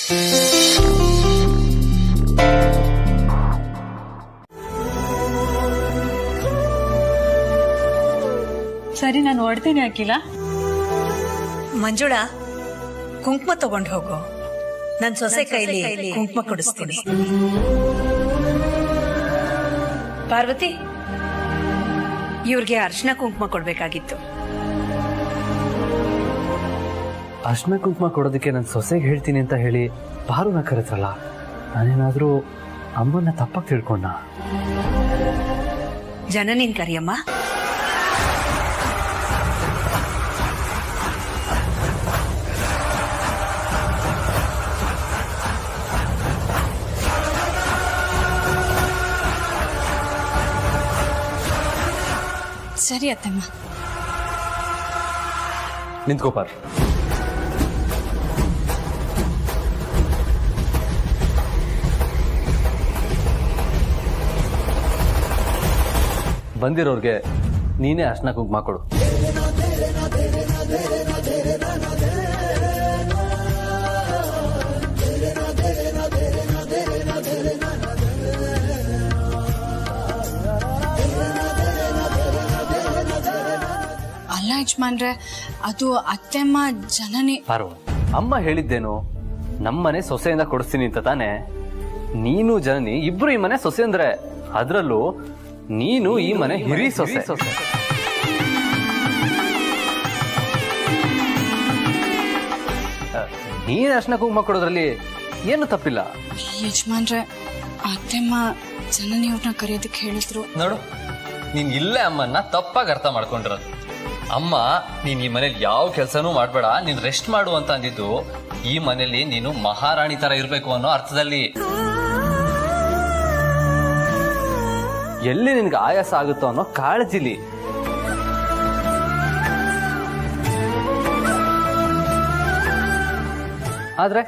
ಸರಿ, ನಾನು ಹೊಡ್ತೀನಿ ಅಖಿಲ. ಮಂಜುಳಾ, ಕುಂಕುಮ ತಗೊಂಡು ಹೋಗು. ನನ್ನ ಸೊಸೆ ಕೈಲಿ ಕುಂಕುಮ ಕೊಡಿಸ್ತೀನಿ. ಪಾರ್ವತಿ, ಇವ್ರಿಗೆ ಅರ್ಶಿನ ಕುಂಕುಮ ಕೊಡ್ಬೇಕಾಗಿತ್ತು. ಅರ್ಶಿನ ಕುಂಕುಮ ಕೊಡೋದಕ್ಕೆ ನನ್ನ ಸೊಸೆಗೆ ಹೇಳ್ತೀನಿ ಅಂತ ಹೇಳಿ ಪಾರುನ ಕರೆತ್ರಲ್ಲ, ನಾನೇನಾದ್ರೂ ಅಮ್ಮನ್ನ ತಪ್ಪಾಗಿ ತಿಳ್ಕೊಂಡ? ಜನನಿನ್ ಕರಿಯಮ್ಮ. ಸರಿ ಅತ್ತಮ್ಮ. ನಿಂತ್ಕೋಪಾರ್. ಬಂದಿರೋರ್ಗೆ ನೀನೇ ಅರ್ಶಿನ ಕುಂಕುಮ ಕೊಡು. ಅಲ್ಲ ಯಜಮಾನ್ರೆ, ಅದು ಅತ್ತೆಮ್ಮ ಜನನಿ. ಪಾರು, ಅಮ್ಮ ಹೇಳಿದ್ದೇನು? ನಮ್ಮನೆ ಸೊಸೆಯಿಂದ ಕೊಡಿಸ್ತೀನಿ ಅಂತ ತಾನೆ. ನೀನು ಜನನಿ ಇಬ್ರು ಈ ಮನೆ ಸೊಸೆ ಅಂದ್ರೆ, ಅದ್ರಲ್ಲೂ ನೀನು ಈ ಮನೆ ಹಿರಿ ಸೊಸೆ. ನೀನ್ ಅರ್ಶಿನ ಕುಂಕುಮ ಕೊಡೋದ್ರಲ್ಲಿ ಏನು ತಪ್ಪಿಲ್ಲ. ಯಜಮಾನ್ರೆ, ಅತ್ತೆಮ್ಮ ಜನನಿಯವ್ರನ್ನ ಕರೆಯೋದಕ್ಕೆ ಹೇಳಿದ್ರು. ನೋಡು, ನೀನ್ ಇಲ್ಲೇ ಅಮ್ಮನ್ನ ತಪ್ಪಾಗಿ ಅರ್ಥ ಮಾಡ್ಕೊಂಡಿರೋದು. ಅಮ್ಮ, ನೀನ್ ಈ ಮನೇಲಿ ಯಾವ ಕೆಲ್ಸನೂ ಮಾಡ್ಬೇಡ, ನೀನ್ ರೆಸ್ಟ್ ಮಾಡು ಅಂತ ಅಂದಿದ್ದು ಈ ಮನೇಲಿ ನೀನು ಮಹಾರಾಣಿ ತರ ಇರ್ಬೇಕು ಅನ್ನೋ ಅರ್ಥದಲ್ಲಿ. ಎಲ್ಲಿ ನಿನ್ಗೆ ಆಯಾಸ ಆಗುತ್ತೋ ಅನ್ನೋ ಕಾಳಜಿಲಿ. ಆದ್ರೆ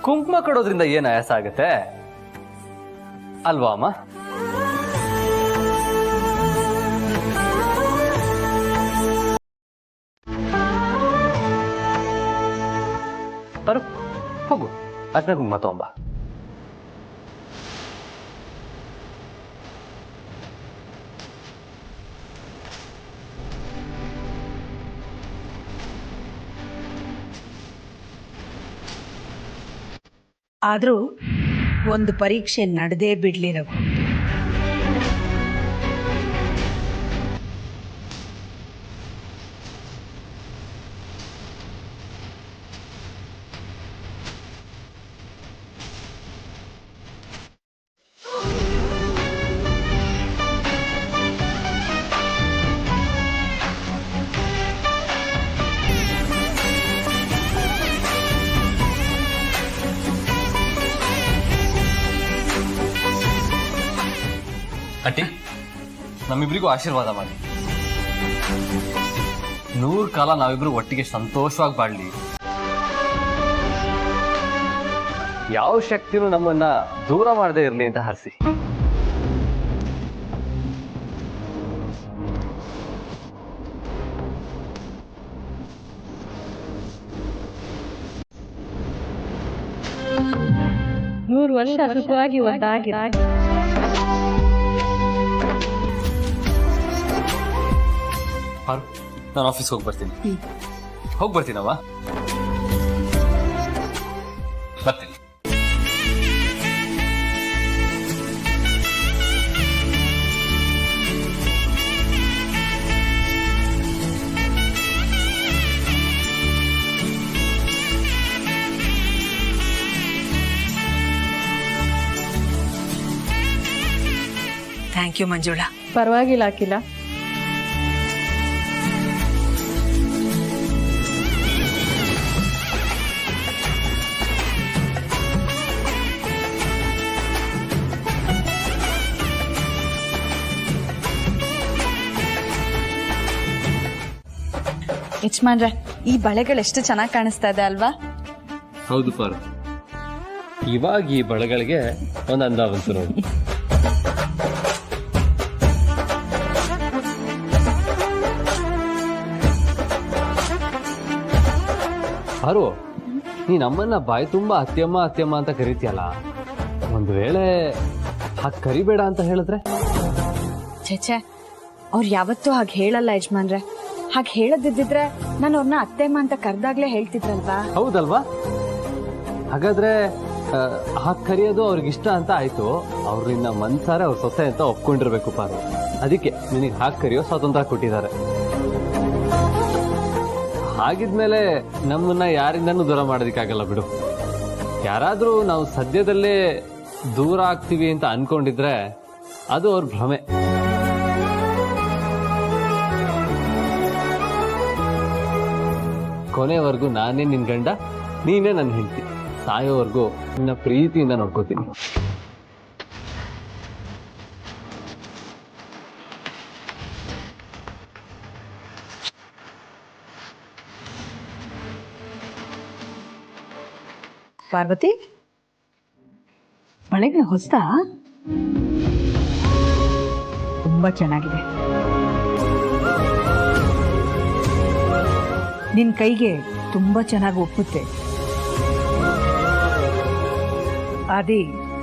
ಕುಂಕುಮ ಕೊಡೋದ್ರಿಂದ ಏನ್ ಆಯಾಸ ಆಗುತ್ತೆ ಅಲ್ವಾ ಅಮ್ಮ? ಬರು, ಹೋಗು, ಅರ್ಶಿನ ಕುಂಕುಮ ತಗೊಂಬ. ಆದ್ರೂ ಒಂದು ಪರೀಕ್ಷೆ ನಡೆದೇ ಬಿಡ್ಲಿ ರಘು. ಆಂಟಿ, ನಮ್ಮಿಬ್ರಿಗೂ ಆಶೀರ್ವಾದ ಮಾಡಿ. 100 ಕಾಲ ನಾವಿಬ್ರು ಒಟ್ಟಿಗೆ ಸಂತೋಷವಾಗಿ ಬಾಳ್ಲಿ. ಯಾವ ಶಕ್ತಿನೂ ನಮ್ಮನ್ನ ದೂರ ಮಾಡದೇ ಇರ್ಲಿ ಅಂತ ಹರಿಸಿ. ಸುಖವಾಗಿ ಒಂದಾಗಿ ನಾನು ಆಫೀಸ್ಗೆ ಹೋಗಿ ಬರ್ತೀನವ್ವ. ಬರ್ತೀನಿ. Thank you Manjula. ಪರವಾಗಿಲ್ಲ ಅಖಿಲ. ಯಜಮಾನ್ರೆ, ಈ ಬಳೆಗಳು ಎಷ್ಟು ಚೆನ್ನಾಗಿ ಕಾಣಿಸ್ತಾ ಇದೆ ಅಲ್ವಾ? ಹೌದು ಪಾರು, ಇವಾಗ ಈ ಬಳೆಗಳಿಗೆ ಒಂದು ಅಂದ ಬಂತು ನೋಡಿ. ಪಾರು, ನೀನ್ ಅಮ್ಮನ್ನ ಬಾಯಿ ತುಂಬಾ ಅತ್ಯಮ್ಮ ಅತ್ಯಮ್ಮ ಅಂತ ಕರಿತೀಯಲ್ಲ, ಒಂದ್ ವೇಳೆ ಹಾಗೆ ಕರಿಬೇಡ ಅಂತ ಹೇಳಿದ್ರೆ? ಛೇ, ಅವ್ರು ಯಾವತ್ತೂ ಹಾಗೆ ಹೇಳಲ್ಲ ಯಜಮಾನ್ರೆ. ಹಾಗೆ ಹೇಳದಿದ್ದಿದ್ರೆ ನಾನು ಅವ್ರನ್ನ ಅತ್ತೆಮ್ಮ ಅಂತ ಕರ್ದಾಗ್ಲೇ ಹೇಳ್ತಿದ್ರಲ್ವಾ. ಹೌದಲ್ವಾ? ಹಾಗಾದ್ರೆ ಹಾಗೆ ಕರೆಯೋದು ಅವ್ರಿಗಿಷ್ಟ ಅಂತ ಆಯ್ತು. ಅವ್ರು ನಿನ್ನ ಮನ್ಸಾರೆ ಅವ್ರ ಸೊಸೆ ಅಂತ ಒಪ್ಕೊಂಡಿರ್ಬೇಕು ಪಾರು. ಅದಕ್ಕೆ ನಿನಗೆ ಹಾಗೆ ಕರೆಯೋ ಸ್ವಾತಂತ್ರ್ಯ ಕೊಟ್ಟಿದ್ದಾರೆ. ಹಾಗಿದ್ಮೇಲೆ ನಮ್ಮನ್ನ ಯಾರಿಂದನೂ ದೂರ ಮಾಡೋದಕ್ಕಾಗಲ್ಲ ಬಿಡು. ಯಾರಾದ್ರೂ ನಾವು ಸದ್ಯದಲ್ಲೇ ದೂರ ಆಗ್ತೀವಿ ಅಂತ ಅನ್ಕೊಂಡಿದ್ರೆ ಅದು ಅವ್ರ ಭ್ರಮೆ. ಕೊನೆವರೆಗೂ ನಾನೇ ನಿನ್ ಗಂಡ, ನೀನೇ ನನ್ನ ಹೆಂಡತಿ. ಸಾಯೋವರೆಗೂ ನಿನ್ನ ಪ್ರೀತಿಯಿಂದ ನೋಡ್ಕೋತೀನಿ. ಪಾರ್ವತಿ, ಬಳೆಗಳ ಹೊಸ್ತಾ? ತುಂಬಾ ಚೆನ್ನಾಗಿದೆ. ನಿನ್ ಕೈಗೆ ತುಂಬಾ ಚೆನ್ನಾಗಿ ಒಪ್ಪುತ್ತೆ. ಆದಿ,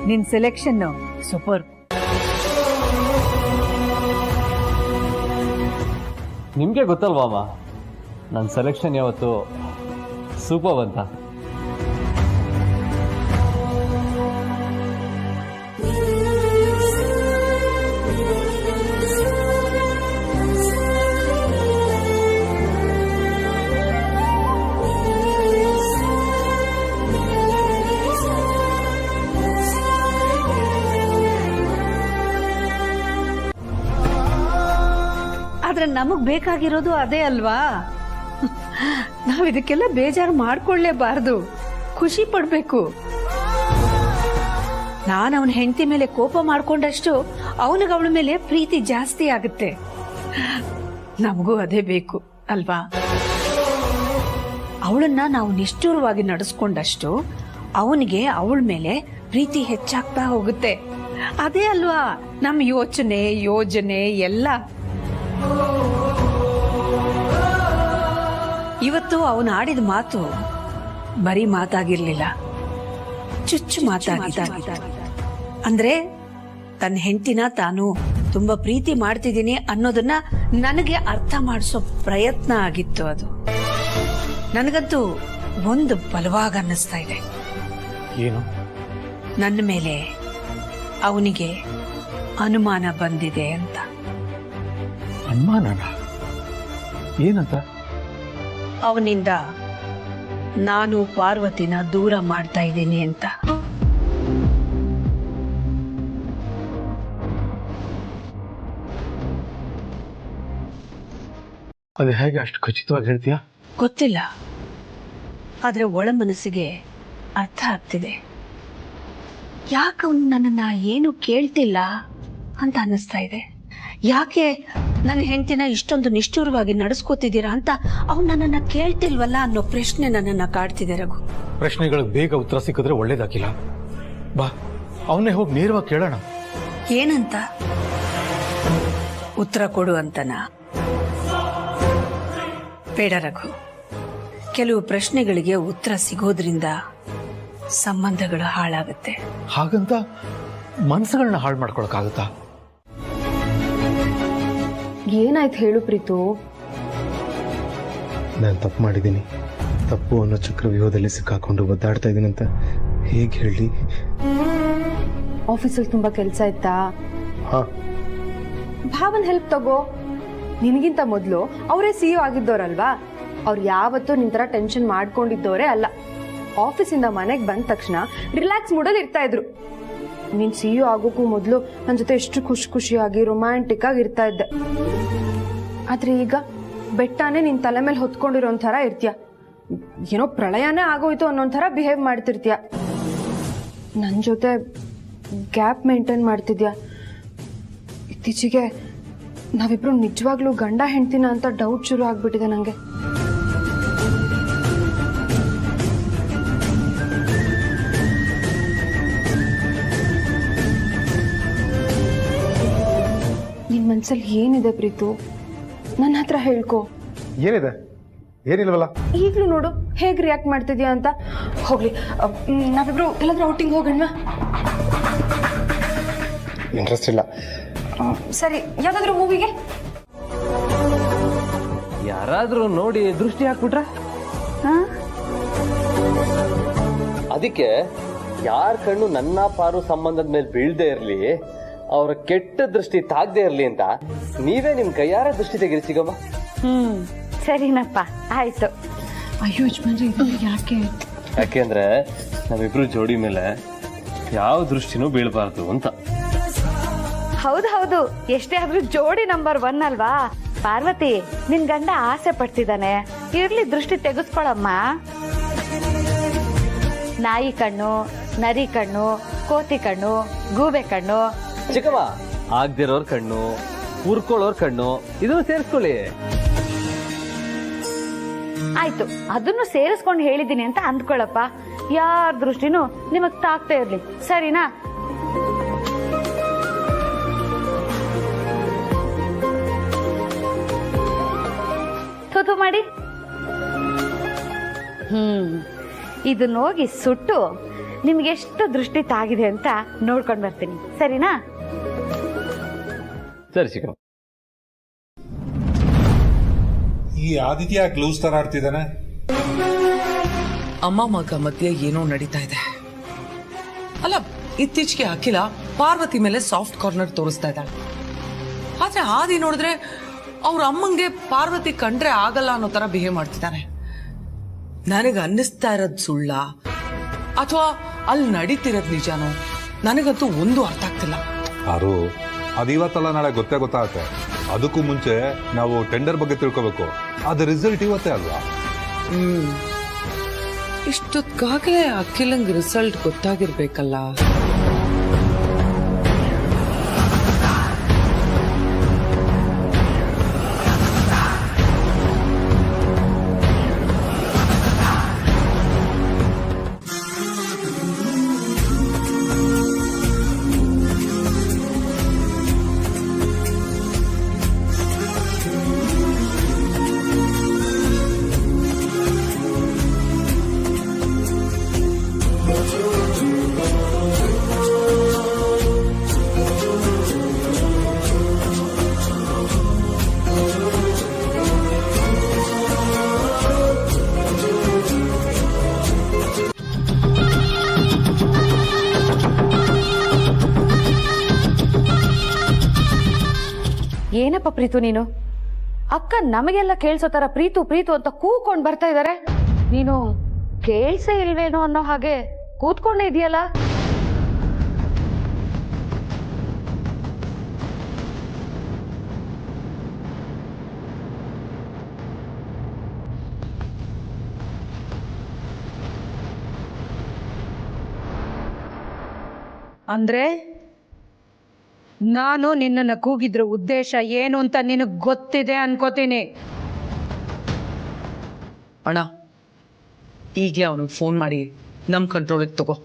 ನಿನ್ ಸೆಲೆಕ್ಷನ್ ಸೂಪರ್. ನಿಮ್ಗೆ ಗೊತ್ತಲ್ವಾ ಅಮ್ಮ, ನನ್ನ ಸೆಲೆಕ್ಷನ್ ಯಾವತ್ತು ಸೂಪರ್ ಅಂತ. ಆದ್ರೆ ನಮಗ್ ಬೇಕಾಗಿರೋದು ಅದೇ ಅಲ್ವಾ? ನಾವ್ ಇದಕ್ಕೆಲ್ಲ ಬೇಜಾರು ಮಾಡ್ಕೊಳ್ಳೇಬಾರ್ದು, ಖುಷಿ ಪಡ್ಬೇಕು. ನಾನು ಅವನ ಹೆಂಡತಿ ಮೇಲೆ ಕೋಪ ಮಾಡ್ಕೊಂಡಷ್ಟು ಅವನಿಗೆ ಅವಳ ಮೇಲೆ ಪ್ರೀತಿ ಜಾಸ್ತಿ ಆಗುತ್ತೆ. ನಮಗೂ ಅದೇ ಬೇಕು ಅಲ್ವಾ? ಅವಳನ್ನ ನಾವು ನಿಷ್ಠುರವಾಗಿ ನಡೆಸ್ಕೊಂಡಷ್ಟು ಅವನಿಗೆ ಅವಳ ಮೇಲೆ ಪ್ರೀತಿ ಹೆಚ್ಚಾಗ್ತಾ ಹೋಗುತ್ತೆ. ಅದೇ ಅಲ್ವಾ ನಮ್ಮ ಯೋಜನೆ ಎಲ್ಲ. ಇವತ್ತು ಅವನು ಆಡಿದ ಮಾತು ಬರೀ ಮಾತಾಗಿರ್ಲಿಲ್ಲ, ಚುಚ್ಚು ಮಾತಾಗಿದ್ದ. ಅಂದ್ರೆ ತನ್ನ ಹೆಂಡತಿನ ತಾನು ತುಂಬಾ ಪ್ರೀತಿ ಮಾಡ್ತಿದ್ದೀನಿ ಅನ್ನೋದನ್ನ ನನಗೆ ಅರ್ಥ ಮಾಡಿಸೋ ಪ್ರಯತ್ನ ಆಗಿತ್ತು ಅದು. ನನಗಂತೂ ಒಂದು ಬಲವಾಗಿ ಅನ್ನಿಸ್ತಾ ಇದೆ. ಏನು? ನನ್ನ ಮೇಲೆ ಅವನಿಗೆ ಅನುಮಾನ ಬಂದಿದೆ ಅಂತ. ಅನುಮಾನನ? ಏನಂತ? ಅವನಿಂದ ನಾನು ಪಾರ್ವತಿನ ದೂರ ಮಾಡ್ತಾ ಇದ್ದೀನಿ ಅಂತ. ಅದು ಹೇಗೆ ಅಷ್ಟು ಖಚಿತವಾಗಿ ಹೇಳ್ತೀಯಾ? ಗೊತ್ತಿಲ್ಲ, ಆದ್ರೆ ಒಳ ಮನಸ್ಸಿಗೆ ಅರ್ಥ ಆಗ್ತಿದೆ. ಯಾಕೆ ಅವನು ನನ್ನನ್ನ ಏನು ಕೇಳ್ತಿಲ್ಲ ಅಂತ ಅನ್ನಿಸ್ತಾ ಇದೆ. ಯಾಕೆ ನನ್ನ ಹೆಂಡತಿನ ಇಷ್ಟೊಂದು ನಿಷ್ಠುರವಾಗಿ ನಡೆಸ್ಕೋತಿದ್ದೀರಾ ಅಂತ ಅವ್ನು ನನ್ನನ್ನ ಕೇಳ್ತಿಲ್ವಲ್ಲ ಅನ್ನೋ ಪ್ರಶ್ನೆ ನನ್ನನ್ನ ಕಾಡ್ತಿದೆ ರಘು. ಪ್ರಶ್ನೆಗಳಿಗೆ ಬೇಗ ಉತ್ತರ ಸಿಕ್ಕಿದ್ರೆ ಒಳ್ಳೇದಾಗಿಲ್ಲ. ಬಾ, ಅವನ್ನೇ ಹೋಗಿ ನೇರವಾಗಿ ಕೇಳೋಣ. ಏನಂತ ಉತ್ತರ ಕೊಡು ಅಂತನ? ಬೇಡ ರಘು, ಕೆಲವು ಪ್ರಶ್ನೆಗಳಿಗೆ ಉತ್ತರ ಸಿಗೋದ್ರಿಂದ ಸಂಬಂಧಗಳು ಹಾಳಾಗುತ್ತೆ. ಹಾಗಂತ ಮನಸ್ಸುಗಳನ್ನ ಹಾಳು ಮಾಡ್ಕೊಳಕ್ಕಾಗತ್ತಾ? ಏನಾಯ್ತು ಹೇಳು ಪ್ರೀತು? ನಾನು ತಪ್ಪು ಮಾಡಿದ್ದೀನಿ, ತಪ್ಪು ಅನ್ನೋ ಚಕ್ರವ್ಯೂಹದಲ್ಲಿ ಸಿಕ್ಕಾಕೊಂಡು ಒದ್ದಾಡ್ತಾ ಇದ್ದೀನಿ ಅಂತ ಹೇಗೆ ಹೇಳಿ? ಆಫೀಸಲ್ಲಿ ತುಂಬಾ ಕೆಲಸ ಇತ್ತಾ? ಹಾ. ಭಾವನ್ ಹೆಲ್ಪ್ ತಗೋ. ನಿನಗಿಂತ ಮೊದಲು ಅವರೇ CEO ಆಗಿದ್ದವರಲ್ವಾ? ಅವ್ರು ಯಾವತ್ತೂ ನಿನ್ ತರ ಟೆನ್ಷನ್ ಮಾಡ್ಕೊಂಡಿದ್ದವರೇ ಅಲ್ಲ. ಆಫೀಸಿಂದ ಮನೆಗೆ ಬಂದ ತಕ್ಷಣ ರಿಲ್ಯಾಕ್ಸ್ ಮೂಡಲ್ಲಿ ಇರ್ತಾ ಇದ್ರು. ನೀನ್ CEO ಆಗೋಕ್ಕೂ ಮೊದಲು ನನ್ನ ಜೊತೆ ಎಷ್ಟು ಖುಷಿಯಾಗಿ ರೊಮ್ಯಾಂಟಿಕ್ ಆಗಿ ಇರ್ತಾ ಇದ್ದೆ. ಆದ್ರೆ ಈಗ ಬೆಟ್ಟನೇ ನಿನ್ ತಲೆ ಮೇಲೆ ಹೊತ್ಕೊಂಡಿರೋ ಥರ ಇರ್ತೀಯ. ಏನೋ ಪ್ರಳಯನೇ ಆಗೋಯ್ತು ಅನ್ನೋ ಥರ ಬಿಹೇವ್ ಮಾಡ್ತಿರ್ತೀಯ. ನನ್ನ ಜೊತೆ ಗ್ಯಾಪ್ ಮೇಂಟೈನ್ ಮಾಡ್ತಿದ್ಯಾ. ಇತ್ತೀಚೆಗೆ ನಾವಿಬ್ರು ನಿಜವಾಗ್ಲೂ ಗಂಡ ಹೆಂಡ್ತಿನ ಅಂತ ಡೌಟ್ ಶುರು ಆಗ್ಬಿಟ್ಟಿದೆ ನಂಗೆ. ನಿನ್ ಮನ್ಸಲ್ಲಿ ಏನಿದೆ ಪ್ರೀತು? ನನ್ನ ಹತ್ರ ಹೇಳ್ಕೊ. ಏನಿದೆ? ಏನಿಲ್ವಲ್ಲ. ಈಗ್ಲೂ ನೋಡು ಹೇಗ್ ರಿಯಾಕ್ಟ್ ಮಾಡ್ತಿದ್ಯಾ ಅಂತ. ಹೋಗ್ಲಿ, ನಾವಿಬ್ರು ಎಲ್ಲಾದ್ರೂ ಔಟಿಂಗ್ ಹೋಗೋಣ. ಇಂಟ್ರೆಸ್ಟ್ ಇಲ್ಲ. ಸರಿ, ಯಾವ್ದಾದ್ರು ಮೂವಿಗೆ? ಯಾರಾದ್ರೂ ನೋಡಿ ದೃಷ್ಟಿ ಹಾಕ್ಬಿಟ್ರೆ ಅದಕ್ಕೆ ಯಾರ ಕಣ್ಣು ನನ್ನ ಪಾರು ಸಂಬಂಧದ ಮೇಲೆ ಬೀಳ್ದೇ ಇರ್ಲಿ, ಅವ್ರ ಕೆಟ್ಟ ದೃಷ್ಟಿ ತಾಗದೆ ಇರ್ಲಿ ಅಂತ ನೀವೇ ನಿಮ್ ಕೈಯಾರ ದೃಷ್ಟಿ ತೆಗೀರಿ ಸಿಗಮ್ಮ. ಸರಿನಪ್ಪ, ಆಯ್ತು. ಅಯ್ಯೋ ಯಜಮಾನ್ರೆ, ಯಾಕೆಂದ್ರೆ ನಾವಿಬ್ರು ಜೋಡಿ ಮೇಲೆ ಯಾವ ದೃಷ್ಟಿನೂ ಬೀಳ್ಬಾರ್ದು ಅಂತ. ಹೌದು, ಎಷ್ಟೇ ಆದ್ರೂ ಜೋಡಿ ನಂಬರ್ 1 ಅಲ್ವಾ? ಪಾರ್ವತಿ, ನಿನ್ ಗಂಡ ಆಸೆ ಪಡ್ತಿದ್ದಾನೆ, ಇರ್ಲಿ ದೃಷ್ಟಿ ತೆಗೆಸ್ಕೊಳಮ್ಮ. ನಾಯಿ ಕಣ್ಣು, ನರಿ ಕಣ್ಣು, ಕೋತಿ ಕಣ್ಣು, ಗೂಬೆ ಕಣ್ಣು. ಚಿಕ್ಕಮ್ಮ, ಆಗ್ದಿರೋರ್ ಕಣ್ಣು, ಉರ್ಕೊಳ್ಳೋರ್ ಕಣ್ಣು, ಇದನ್ನು ಸೇರಿಸ್ಕೊಳ್ಳಿ. ಆಯ್ತು, ಅದನ್ನು ಸೇರಿಸ್ಕೊಂಡು ಹೇಳಿದ್ದೀನಿ ಅಂತ ಅಂದ್ಕೊಳಪ್ಪ. ಯಾರ ದೃಷ್ಟಿನೂ ನಿಮಗ್ ತಾಕ್ತಾ ಇರ್ಲಿ, ಸರಿನಾ? ತುತು ಮಾಡಿ. ಇದನ್ನ ಹೋಗಿ ಸುಟ್ಟು ನಿಮ್ಗೆ ಎಷ್ಟು ದೃಷ್ಟಿ ತಾಗಿದೆ ಅಂತ ನೋಡ್ಕೊಂಡ್ ಬರ್ತೀನಿ, ಸರಿನಾ? ಸರಿ ಚಿಕ್ಕಮ್ಮ. ಈ ಆದಿತ್ಯ ಗ್ಲೌಸ್ ತರ ಆಡ್ತಿದ್ದಾನೆ. ಅಮ್ಮ ಮಗ ಮಧ್ಯೆ ಏನೋ ನಡೀತಾ ಇದೆ. ಅಲ್ಲ, ಇತ್ತೀಚೆಗೆ ಅಖಿಲ ಪಾರ್ವತಿ ಮೇಲೆ ಸಾಫ್ಟ್ ಕಾರ್ನರ್ ತೋರಿಸ್ತಾ ಇದ್ದಾಳೆ. ಆದ್ರೆ ಆದಿ ನೋಡಿದ್ರೆ ಅವ್ರ ಅಮ್ಮಂಗೆ ಪಾರ್ವತಿ ಕಂಡ್ರೆ ಆಗಲ್ಲ ಅನ್ನೋ ತರ ಬಿಹೇವ್ ಮಾಡ್ತಿದ್ದಾನೆ. ನನಗೆ ಅನ್ನಿಸ್ತಾ ಇರೋದ್ ಸುಳ್ಳ ಅಥವಾ ಅಲ್ಲಿ ನಡೀತಿರೋದ್ ನಿಜಾನೋ ನನಗಂತೂ ಒಂದು ಅರ್ಥ ಆಗ್ತಿಲ್ಲ. ಆರು, ಅದು ಇವತ್ತಲ್ಲ ನಾಳೆ ಗೊತ್ತಾಗತ್ತೆ. ಅದಕ್ಕೂ ಮುಂಚೆ ನಾವು ಟೆಂಡರ್ ಬಗ್ಗೆ ತಿಳ್ಕೋಬೇಕು. ಅದ ರಿಸಲ್ಟ್ ಇವತ್ತೇ ಅಲ್ವಾ? ಇಷ್ಟೊತ್ತಾಗಲೇ ಅಖಿಲಂಗ್ ರಿಸಲ್ಟ್ ಗೊತ್ತಾಗಿರ್ಬೇಕಲ್ಲ. ಏನಪ್ಪ ಪ್ರೀತು, ನೀನು ಅಕ್ಕ ನಮಗೆಲ್ಲ ಕೇಳಿಸೋ ತರ ಪ್ರೀತು ಪ್ರೀತು ಅಂತ ಕೂಕೊಂಡ್ ಬರ್ತಾ ಇದಾರೆ. ನೀನು ಕೇಳ್ಸೇ ಇಲ್ವೇನೋ ಅನ್ನೋ ಹಾಗೆ ಕೂತ್ಕೊಂಡೇ ಇದೆಯಲ್ಲ. ಅಂದ್ರೆ ನಾನು ನಿನ್ನನ್ನ ಕೂಗಿದ್ರ ಉದ್ದೇಶ ಏನು ಅಂತ ನಿನಗೆ ಗೊತ್ತಿದೆ ಅನ್ಕೋತೀನಿ. ಅಣ್ಣ, ಈಗಲೇ ಅವನಿಗೆ ಫೋನ್ ಮಾಡಿ ನಮ್ಮ ಕಂಟ್ರೋಲಿಗೆ ತಗೋ.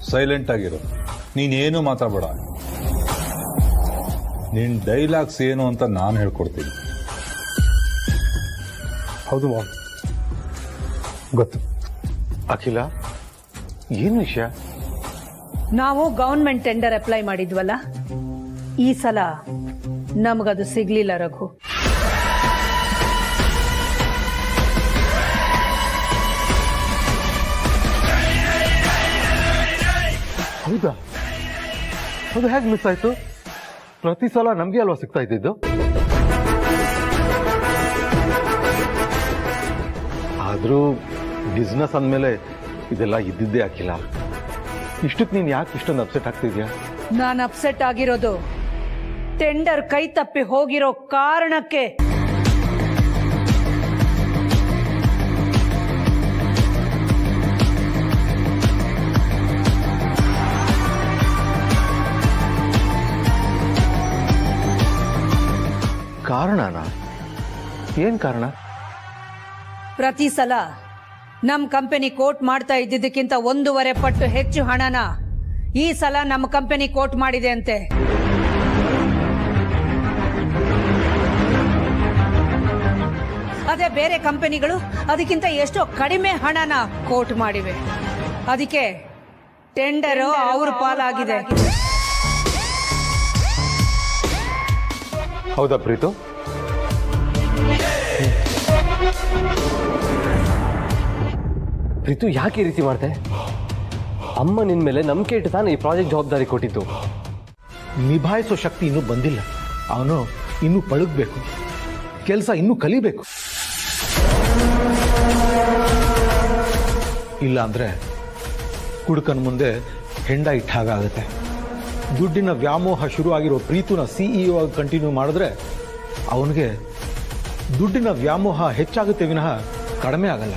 ಸೈಲೆಂಟ್ ಆಗಿರು. ನೀನೇನು ಮಾತಾಡಬೇಡ. ನಿನ್ ಡೈಲಾಗ್ಸ್ ಏನು ಅಂತ ನಾನು ಹೇಳ್ಕೊಡ್ತೀನಿ. ಹೌದು ಮಾಮ್, ಗೊತ್ತು. ಅಖಿಲ, ಏನು ವಿಷಯ? ನಾವು ಗವರ್ಮೆಂಟ್ ಟೆಂಡರ್ ಅಪ್ಲೈ ಮಾಡಿದ್ವಲ್ಲ, ಈ ಸಲ ನಮಗದು ಸಿಗ್ಲಿಲ್ಲ ರಘು. ಹೌದಾ? ಅದು ಹೇಗೆ ಮಿಸ್ ಆಯ್ತು? ಪ್ರತಿ ಸಲ ನಮ್ಗೆ ಅಲ್ವಾ ಸಿಗ್ತಾ ಇದ್ದಿದ್ದು? ಆದ್ರೂ ಬಿಸ್ನೆಸ್ ಅಂದಮೇಲೆ ಇದೆಲ್ಲ ಇದ್ದಿದ್ದೇ ಅಖಿಲ. ಇಷ್ಟಕ್ಕೆ ನೀನ್ ಯಾಕೆ ಇಷ್ಟೊಂದು ಅಪ್ಸೆಟ್ ಆಗ್ತಿದ್ಯಾ? ನಾನು ಅಪ್ಸೆಟ್ ಆಗಿರೋದು ಟೆಂಡರ್ ಕೈ ತಪ್ಪಿ ಹೋಗಿರೋ ಕಾರಣಕ್ಕೆ. ಕಾರಣನಾ? ಏನ್ ಕಾರಣ? ಪ್ರತಿ ಸಲ ನಮ್ಮ ಕಂಪನಿ ಕೋಟ್ ಮಾಡ್ತಾ ಇದ್ದಿದ್ದಕ್ಕಿಂತ 1.5 ಪಟ್ಟು ಹೆಚ್ಚು ಹಣನ ಈ ಸಲ ನಮ್ಮ ಕಂಪನಿ ಕೋಟ್ ಮಾಡಿದೆ ಅಂತೆ. ಅದೇ ಬೇರೆ ಕಂಪನಿಗಳು ಅದಕ್ಕಿಂತ ಎಷ್ಟೋ ಕಡಿಮೆ ಹಣನ ಕೋಟ್ ಮಾಡಿವೆ. ಅದಕ್ಕೆ ಟೆಂಡರ್ ಅವ್ರ ಪಾಲಾಗಿದೆ. ಹೌದಾ ಪ್ರೀತು? ಪ್ರೀತು ಯಾಕೆ ಈ ರೀತಿ ಮಾಡ್ತೆ? ಅಮ್ಮ ನಿನ್ ಮೇಲೆ ನಂಬಿಕೆ ಇಟ್ಟು ತಾನೇ ಈ ಪ್ರಾಜೆಕ್ಟ್ ಜವಾಬ್ದಾರಿ ಕೊಟ್ಟಿದ್ದು. ನಿಭಾಯಿಸೋ ಶಕ್ತಿ ಇನ್ನೂ ಬಂದಿಲ್ಲ. ಅವನು ಇನ್ನೂ ಪಳಗಬೇಕು, ಕೆಲಸ ಇನ್ನೂ ಕಲಿಬೇಕು. ಇಲ್ಲ ಅಂದ್ರೆ ಕುಡುಕನ ಮುಂದೆ ಹೆಂಡ ಇಟ್ಟ ಹಾಗಾಗುತ್ತೆ. ದುಡ್ಡಿನ ವ್ಯಾಮೋಹ ಶುರುವಾಗಿರೋ ಪ್ರೀತುನ CEO ಆಗಿ ಕಂಟಿನ್ಯೂ ಮಾಡಿದ್ರೆ ಅವನಿಗೆ ದುಡ್ಡಿನ ವ್ಯಾಮೋಹ ಹೆಚ್ಚಾಗುತ್ತೆ ವಿನಃ ಕಡಿಮೆ ಆಗಲ್ಲ.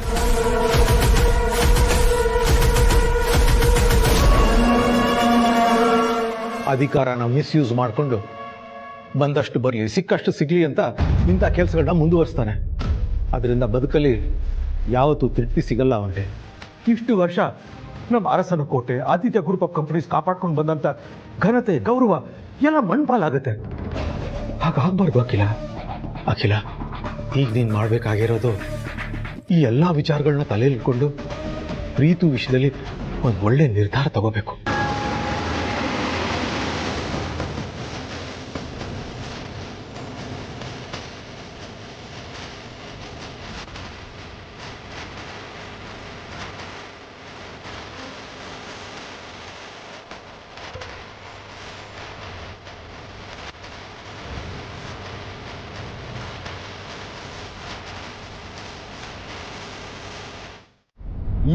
ಅಧಿಕಾರನ ಮಿಸ್ಯೂಸ್ ಮಾಡಿಕೊಂಡು ಬಂದಷ್ಟು ಬರಲಿ, ಸಿಕ್ಕಷ್ಟು ಸಿಗಲಿ ಅಂತ ಇಂಥ ಕೆಲಸಗಳನ್ನ ಮುಂದುವರಿಸ್ತಾನೆ. ಅದರಿಂದ ಬದುಕಲ್ಲಿ ಯಾವತ್ತೂ ತೃಪ್ತಿ ಸಿಗಲ್ಲ ಅವನಿಗೆ. ಇಷ್ಟು ವರ್ಷ ನಮ್ಮ ಅರಸನ ಕೋಟೆ, ಆದಿತ್ಯ ಗ್ರೂಪ್ ಆಫ್ ಕಂಪನೀಸ್ ಕಾಪಾಡ್ಕೊಂಡು ಬಂದಂಥ ಘನತೆ, ಗೌರವ ಎಲ್ಲ ಮಣ್ಪಾಲಾಗುತ್ತೆ. ಹಾಗಾಗ್ಬಾರ್ದು ಅಖಿಲ. ಅಖಿಲ, ಈಗ ನೀನು ಮಾಡಬೇಕಾಗಿರೋದು ಈ ಎಲ್ಲ ವಿಚಾರಗಳನ್ನ ತಲೆಯಲ್ಲಿ ಇಟ್ಕೊಂಡು ಪ್ರೀತು ವಿಷಯದಲ್ಲಿ ಒಂದು ಒಳ್ಳೆ ನಿರ್ಧಾರ ತಗೋಬೇಕು.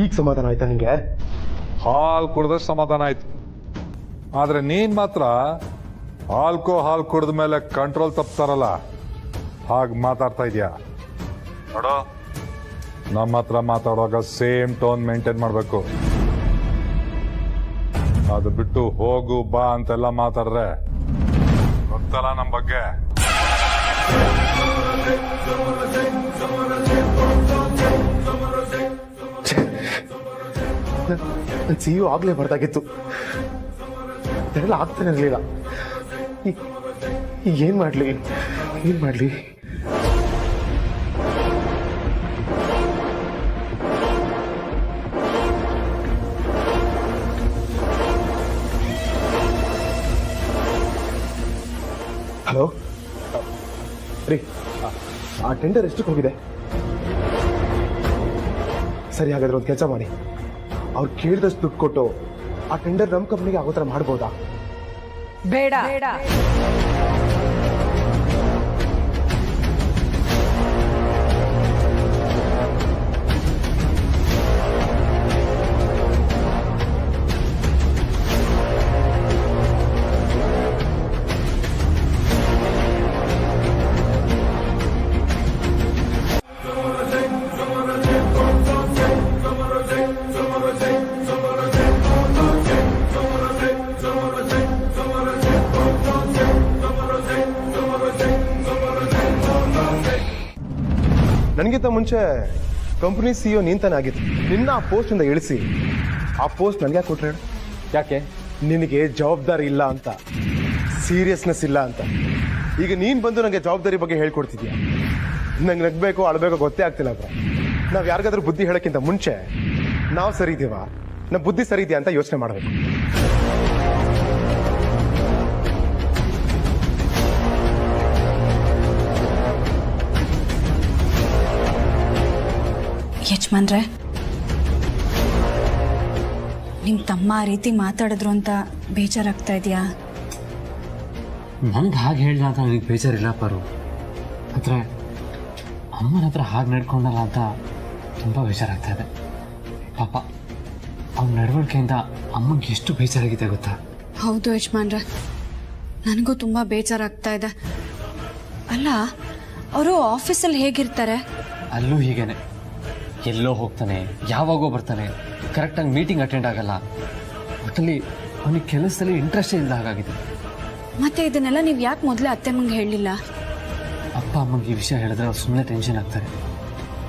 ಈಗ ಸಮಾಧಾನ ಆಯ್ತಾ ನಿಂಗೆ? ಹಾಲು ಕುಡ್ದಷ್ಟು ಸಮಾಧಾನ ಆಯ್ತು. ಆದ್ರೆ ನೀನ್ ಮಾತ್ರ ಹಾಲು ಕುಡಿದ ಮೇಲೆ ಕಂಟ್ರೋಲ್ ತಪ್ತಾರಲ್ಲ, ಹಾಗೆ ಮಾತಾಡ್ತಾ ಇದೀಯ ನೋಡೋ. ನಮ್ಮ ಹತ್ರ ಮಾತಾಡುವಾಗ ಸೇಮ್ ಟೋನ್ ಮೇಂಟೈನ್ ಮಾಡಬೇಕು. ಅದು ಬಿಟ್ಟು ಹೋಗು ಬಾ ಅಂತೆಲ್ಲ ಮಾತಾಡ್ರೆ ಗೊತ್ತಲ್ಲ ನಮ್ಮ ಬಗ್ಗೆ. ನನ್ನ CEO ಆಗ್ಲೇ ಬರ್ದಾಗಿತ್ತು. ಇದೆಲ್ಲ ಆಗ್ತಾನೆ ಇರಲಿಲ್ಲ. ಈಗ ಏನ್ ಮಾಡ್ಲಿ? ಹಲೋ ರೀ, ಆ ಟೆಂಡರ್ ಎಷ್ಟಕ್ಕೆ ಹೋಗಿದೆ? ಸರಿ, ಹಾಗಾದ್ರೆ ಒಂದು ಕೆಲಸ ಮಾಡಿ, ಅವ್ರು ಕೇಳಿದಷ್ಟು ದುಡ್ಡು ಕೊಟ್ಟು ಆ ಟೆಂಡರ್ ನಮ್ಮ ಕಂಪ್ನಿಗೆ ಆಗೋ ಥರ ಮಾಡ್ಬೋದಾ? ಬೇಡ. ನನಗಿಂತ ಮುಂಚೆ ಕಂಪ್ನಿ CEO ನೀನ್ ತಾನೇ ಆಗಿತ್ತು. ನಿನ್ನ ಆ ಪೋಸ್ಟಿಂದ ಇಳಿಸಿ ಆ ಪೋಸ್ಟ್ ನನಗೆ ಯಾಕೆ ಕೊಟ್ರೆ? ಯಾಕೆ? ನಿನಗೆ ಜವಾಬ್ದಾರಿ ಇಲ್ಲ ಅಂತ, ಸೀರಿಯಸ್ನೆಸ್ ಇಲ್ಲ ಅಂತ. ಈಗ ನೀನು ಬಂದು ನನಗೆ ಜವಾಬ್ದಾರಿ ಬಗ್ಗೆ ಹೇಳ್ಕೊಡ್ತಿದ್ಯಾ? ನಂಗೆ ನಗ್ಬೇಕು ಅಳಬೇಕು ಗೊತ್ತೇ ಆಗ್ತಿಲ್ಲ. ನಾವು ಯಾರಿಗಾದ್ರೂ ಬುದ್ಧಿ ಹೇಳೋಕ್ಕಿಂತ ಮುಂಚೆ ನಾವು ಸರಿ ಇದೀವ, ನಮ್ಮ ಬುದ್ಧಿ ಸರಿ ಇದೆಯಾ ಅಂತ ಯೋಚನೆ ಮಾಡಬೇಕು. ಯಜಮಾನ್ರೆ, ನಿಮ್ಮ ತಮ್ಮ ಆ ರೀತಿ ಮಾತಾಡಿದ್ರು ಅಂತ ಬೇಜಾರಾಗ್ತಾ ಇದೆಯಾ? ನನ್ಗೆ ಹಾಗೆ ಹೇಳಿದ ಅಂತ ನನಗೆ ಬೇಜಾರಿಲ್ಲ ಪಾರು. ಆದರೆ ಅಮ್ಮನ ಹತ್ರ ಹಾಗೆ ನಡ್ಕೊಂಡಲ್ಲ ಅಂತ ತುಂಬ ಬೇಜಾರಾಗ್ತಾ ಇದೆ. ಪಾಪ ಅವ್ನ ನಡವಳಿಕೆಯಿಂದ ಅಮ್ಮಂಗೆ ಎಷ್ಟು ಬೇಜಾರಾಗಿದೆ ಗೊತ್ತಾ? ಹೌದು ಯಜಮಾನ್ರೆ, ನನಗೂ ತುಂಬ ಬೇಜಾರಾಗ್ತಾ ಇದೆ. ಅಲ್ಲ, ಅವರು ಆಫೀಸಲ್ಲಿ ಹೇಗಿರ್ತಾರೆ? ಅಲ್ಲೂ ಹೀಗೇನೆ, ಎಲ್ಲೋ ಹೋಗ್ತಾನೆ, ಯಾವಾಗೋ ಬರ್ತಾನೆ, ಕರೆಕ್ಟಾಗಿ ಮೀಟಿಂಗ್ ಅಟೆಂಡ್ ಆಗಲ್ಲ. ಒಟ್ಟಲ್ಲಿ ಅವನಿಗೆ ಕೆಲಸದಲ್ಲಿ ಇಂಟ್ರೆಸ್ಟ್ ಇಲ್ಲದ ಹಾಗಾಗಿದೆ. ಮತ್ತೆ ಇದನ್ನೆಲ್ಲ ನೀವು ಯಾಕೆ ಮೊದಲೇ ಅತ್ತೆಮ್ಮಂಗೆ ಹೇಳಲಿಲ್ಲ? ಅಪ್ಪ ಅಮ್ಮಂಗೆ ಈ ವಿಷಯ ಹೇಳಿದ್ರೆ ಅವ್ರು ಸುಮ್ಮನೆ ಟೆನ್ಷನ್ ಆಗ್ತಾರೆ.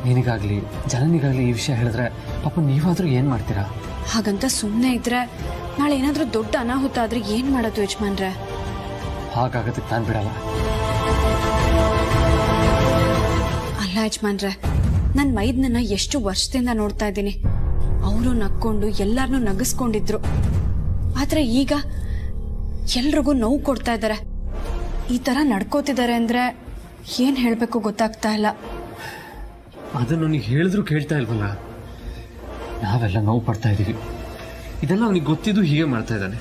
ನಿನಗಾಗಲಿ ಜನನಿಗಾಗಲಿ ಈ ವಿಷಯ ಹೇಳಿದ್ರೆ ಪಾಪ ನೀವಾದರೂ ಏನು ಮಾಡ್ತೀರಾ? ಹಾಗಂತ ಸುಮ್ಮನೆ ಇದ್ರೆ ನಾಳೆ ಏನಾದರೂ ದೊಡ್ಡ ಅನಾಹುತ ಆದ್ರೆ ಏನು ಮಾಡೋದು ಯಜಮಾನ್ರೆ? ಹಾಗಾಗೋದಕ್ಕೆ ನಾನು ಬಿಡಲ್ಲ. ಅಲ್ಲ ಯಜಮಾನ್ರೆ, ನನ್ನ ಮೈದ್ನನ್ನ ಎಷ್ಟು ವರ್ಷದಿಂದ ನೋಡ್ತಾ ಇದ್ದೀನಿ. ಅವರು ನಕ್ಕೊಂಡು ಎಲ್ಲರನ್ನೂ ನಗಿಸ್ಕೊಂಡಿದ್ರು. ಆದ್ರೆ ಈಗ ಎಲ್ರಿಗೂ ನೋವು ಕೊಡ್ತಾ ಇದ್ದಾರೆ. ಈ ತರ ನಡ್ಕೋತಿದ್ದಾರೆ ಅಂದ್ರೆ ಏನ್ ಹೇಳ್ಬೇಕು ಗೊತ್ತಾಗ್ತಾ ಇಲ್ಲ. ಅದನ್ನು ಅವನಿಗೆ ಹೇಳಿದ್ರು ಕೇಳ್ತಾ ಇಲ್ವಲ್ಲ. ನಾವೆಲ್ಲ ನೋವು ಪಡ್ತಾ ಇದ್ದೀವಿ. ಇದೆಲ್ಲ ಅವನಿಗೆ ಗೊತ್ತಿದ್ದು ಹೀಗೆ ಮಾಡ್ತಾ ಇದ್ದಾನೆ.